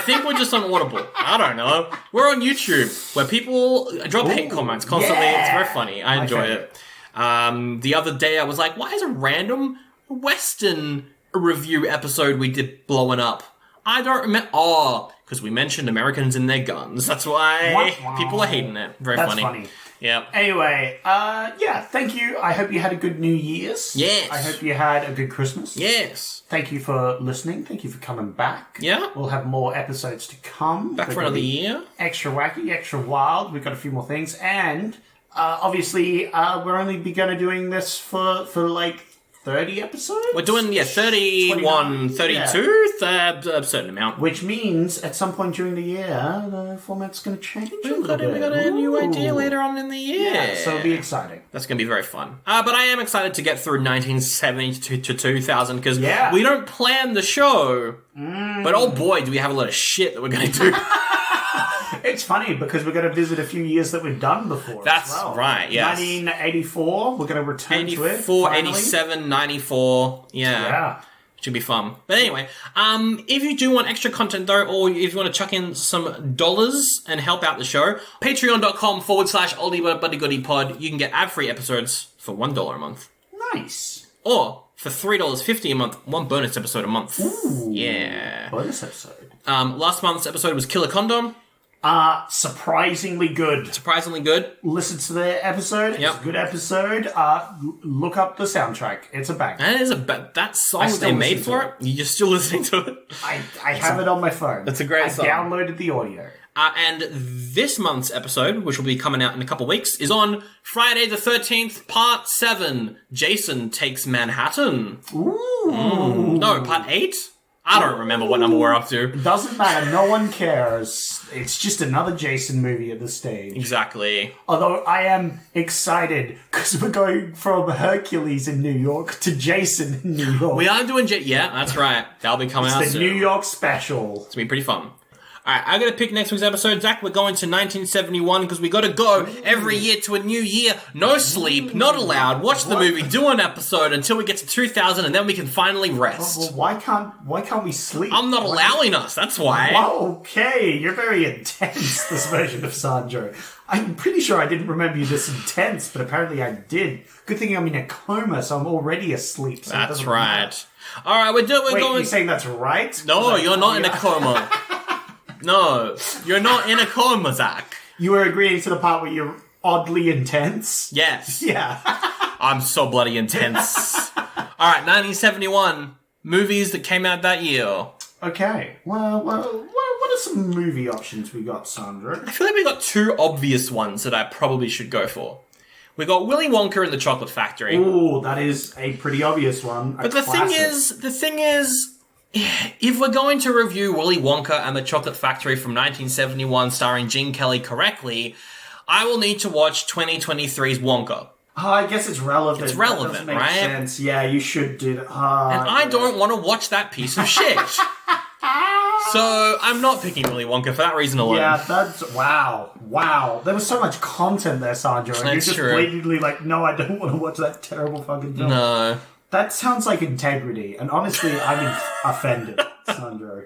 think we're just on Audible. I don't know. We're on YouTube, where people drop hate comments constantly. yeah. It's very funny. I enjoy favorite. it. The other day I was like, why is a random Western review episode we did blowing up? I don't remember. Oh, because we mentioned Americans and their guns. That's why Wah, wah. people are hating it. Very That's funny. funny. Yeah. Anyway, yeah, thank you. I hope you had a good New Year's. Yes. I hope you had a good Christmas. Yes. Thank you for listening. Thank you for coming back. Yeah. We'll have more episodes to come. Back They're for gonna another be year. Extra wacky, extra wild. We've got a few more things. And, obviously, we're only beginning doing this for like 30 episodes? We're doing, 31, 29, 32, a certain amount. Which means at some point during the year, the format's going to change a little bit. We got a new idea Ooh. later on in the year. Yeah, so it'll be exciting. That's going to be very fun. But I am excited to get through 1970 to 2000 because Yeah. we don't plan the show. But oh boy, do we have a lot of shit that we're going to do. It's funny because we're going to visit a few years that we've done before. That's as well. right, yes. 1984, we're going to return to it. 84, finally. 87, 94. Yeah. Should be fun. But anyway, if you do want extra content though, or if you want to chuck in some dollars and help out the show, patreon.com/oldie-but-buddy-goody-pod. You can get ad-free episodes for $1 a month. Nice. Or for $3.50 a month, one bonus episode a month. Ooh. Yeah. Bonus episode. Last month's episode was Killer Condom. Surprisingly good. Surprisingly good. Listen to the episode. Yep. It's a good episode. Look up the soundtrack. It's a bang. That is that song that still they made listen for to it. You're still listening to it. I have it on my phone. That's a great song. I downloaded the audio. And this month's episode, which will be coming out in a couple of weeks, is on Friday the 13th, Part 7. Jason Takes Manhattan. Ooh. No, Part 8? I don't remember what number we're up to. Doesn't matter. No one cares. It's just another Jason movie at this stage. Exactly. Although I am excited because we're going from Hercules in New York to Jason in New York. We are doing yeah, that's right. That'll be coming out the soon. New York special. It's gonna be pretty fun. Alright, I gotta pick next week's episode. Zach, we're going to 1971 because we gotta go every year to a new year. No sleep, not allowed. Watch the movie, do an episode until we get to 2000 and then we can finally rest. Well, why can't we sleep? I'm not allowing us, that's why. Wow, okay, you're very intense, this version of Sandro. I'm pretty sure I didn't remember you this intense, but apparently I did. Good thing I'm in a coma, so I'm already asleep. So it That's doesn't right. matter. Alright, we're Wait, going... you're saying that's right? No, Like, you're not in a yeah. coma. No, you're not in a coma, Zach. You were agreeing to the part where you're oddly intense? Yes. Yeah. I'm so bloody intense. Alright, 1971. Movies that came out that year. Okay. Well, what are some movie options we got, Sandra? I feel like we got two obvious ones that I probably should go for. We got Willy Wonka and the Chocolate Factory. Ooh, that is a pretty obvious one. But the thing is, if we're going to review Willy Wonka and the Chocolate Factory from 1971 starring Gene Kelly correctly, I will need to watch 2023's Wonka. Oh, I guess it's relevant. It's relevant, that does make right? sense. Yeah, you should do that. And I don't want to watch that piece of shit. So I'm not picking Willy Wonka for that reason alone. Yeah, that's wow. There was so much content there, Sandra, and you're That's just true. blatantly like, no, I don't want to watch that terrible fucking film. No. That sounds like integrity, and honestly, I'm offended, Sandro.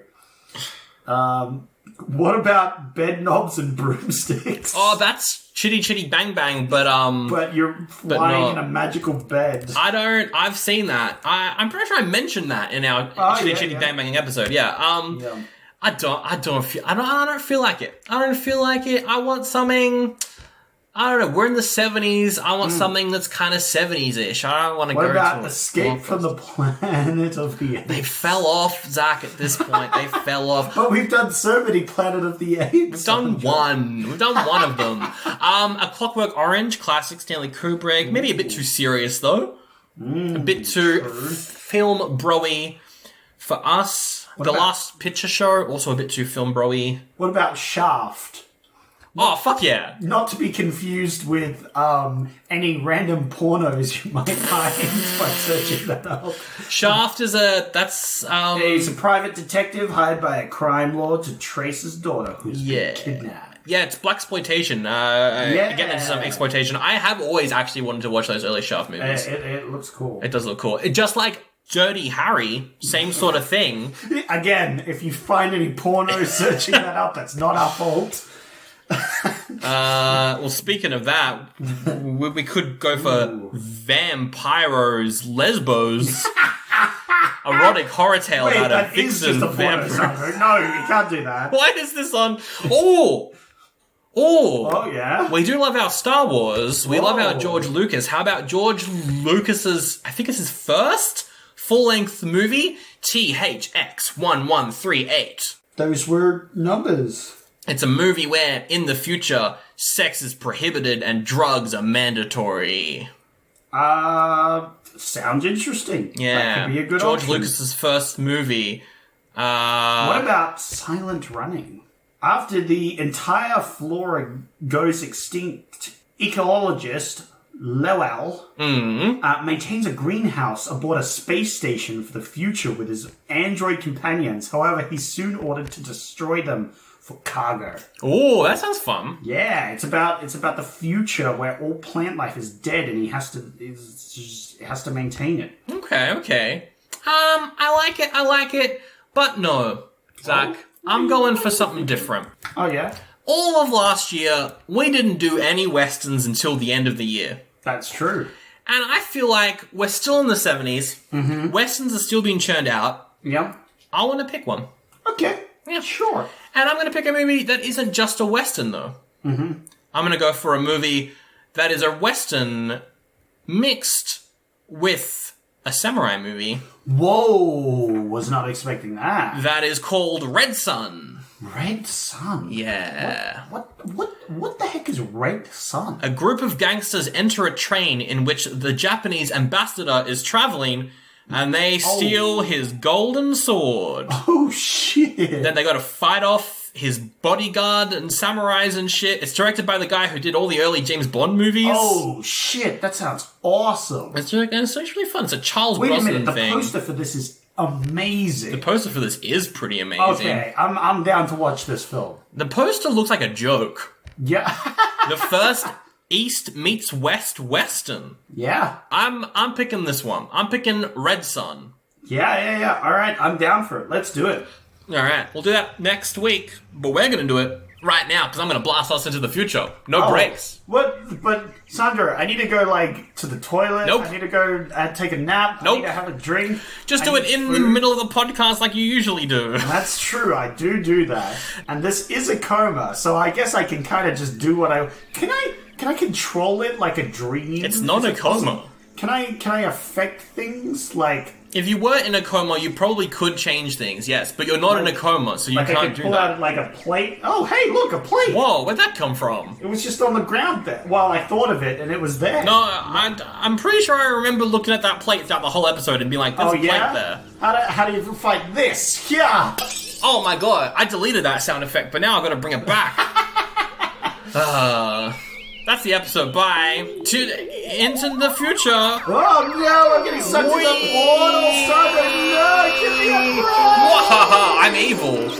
What about bed knobs and broomsticks? Oh, that's Chitty Chitty Bang Bang, But you're flying no. in a magical bed. I've seen that. I'm pretty sure I mentioned that in our Chitty yeah, Chitty yeah. Bang Bang episode. Yeah. Yeah. I don't feel like it. I don't feel like it. I want something. I don't know. We're in the 70s. I want something that's kind of 70s-ish. I don't want to What go about to Escape from the Planet of the Apes? They fell off, Zach. At this point, they fell off. But we've done so many Planet of the Apes. We've done one. We've done one of them. A Clockwork Orange, classic Stanley Kubrick. Maybe a bit too serious though. A bit too film bro-y for us. The Last Picture Show, also a bit too film bro-y. What about Shaft? Oh, fuck yeah. Not to be confused with any random pornos you might find by searching that up. Shaft is that's He's a private detective hired by a crime lord to trace his daughter who's been kidnapped. Yeah, it's blaxploitation. Again, this is some exploitation. I have always actually wanted to watch those early Shaft movies. It looks cool. It does look cool. It just like Dirty Harry, same sort of thing. Again, if you find any pornos searching that up, that's not our fault. Well, speaking of that, we could go for Vampiros Lesbos. Erotic horror tale Wait, about a that is vixen just a porno, vampire. Sandro. No, you can't do that. Why is this on? Oh, yeah? We do love our Star Wars. We love our Whoa. George Lucas. How about George Lucas's, I think it's his first full-length movie, THX1138. Those were numbers. It's a movie where, in the future, sex is prohibited and drugs are mandatory. Sounds interesting. Yeah. That could be a good George option. Lucas's first movie. What about Silent Running? After the entire flora goes extinct, ecologist Lowell maintains a greenhouse aboard a space station for the future with his android companions. However, he's soon ordered to destroy them for cargo. Oh, that sounds fun. Yeah, it's about the future where all plant life is dead, and he has to maintain it. Okay. I like it, but no, Zach, I'm going for something different. Oh yeah, All of last year, we didn't do any westerns until the end of the year. that's true. And I feel like we're still in the 70s. Mm-hmm. Westerns are still being churned out. Yeah. I want to pick one. Okay. Yeah. Sure. And I'm going to pick a movie that isn't just a western, though. Mm-hmm. I'm going to go for a movie that is a western mixed with a samurai movie. Whoa! Was not expecting that. That is called Red Sun. Red Sun. Yeah. What the heck is Red Sun? A group of gangsters enter a train in which the Japanese ambassador is traveling, and they steal his golden sword. Oh shit! Then they got to fight off his bodyguard and samurais and shit. It's directed by the guy who did all the early James Bond movies. Oh shit! That sounds awesome. It's really fun. It's a Charles Wait a Brosnan minute. The thing. poster for this is amazing. The poster for this is pretty amazing. Okay, I'm down to watch this film. The poster looks like a joke. Yeah. The first East meets West Western. Yeah. I'm picking this one. I'm picking Red Sun. Yeah. All right, I'm down for it. Let's do it. All right, we'll do that next week, but we're going to do it right now because I'm going to blast us into the future. No breaks. What? But Sandra, I need to go to the toilet. Nope. I need to go take a nap. Nope. I need to have a drink. Just I do it need in the food. middle of the podcast like you usually do. That's true. I do that. And this is a coma, so I guess I can kind of just do what I can. I control it like a dream? It's not Is a it possible? coma. Can I affect things like? If you were in a coma, you probably could change things, yes, but you're not in a coma, so you I can't could do pull that. out like a plate. Oh, hey, look, a plate. Whoa, where'd that come from? It was just on the ground there. Well, I thought of it, and it was there. No, I'm pretty sure I remember looking at that plate throughout the whole episode and being like, there's Oh a plate yeah. there. How do you fight this? Yeah. Oh my god, I deleted that sound effect, but now I've got to bring it back. That's the episode. Bye. Into the future. Oh no! I'm getting sucked into the portal. Sandra, no! Give me a break. Wahaha, I'm evil.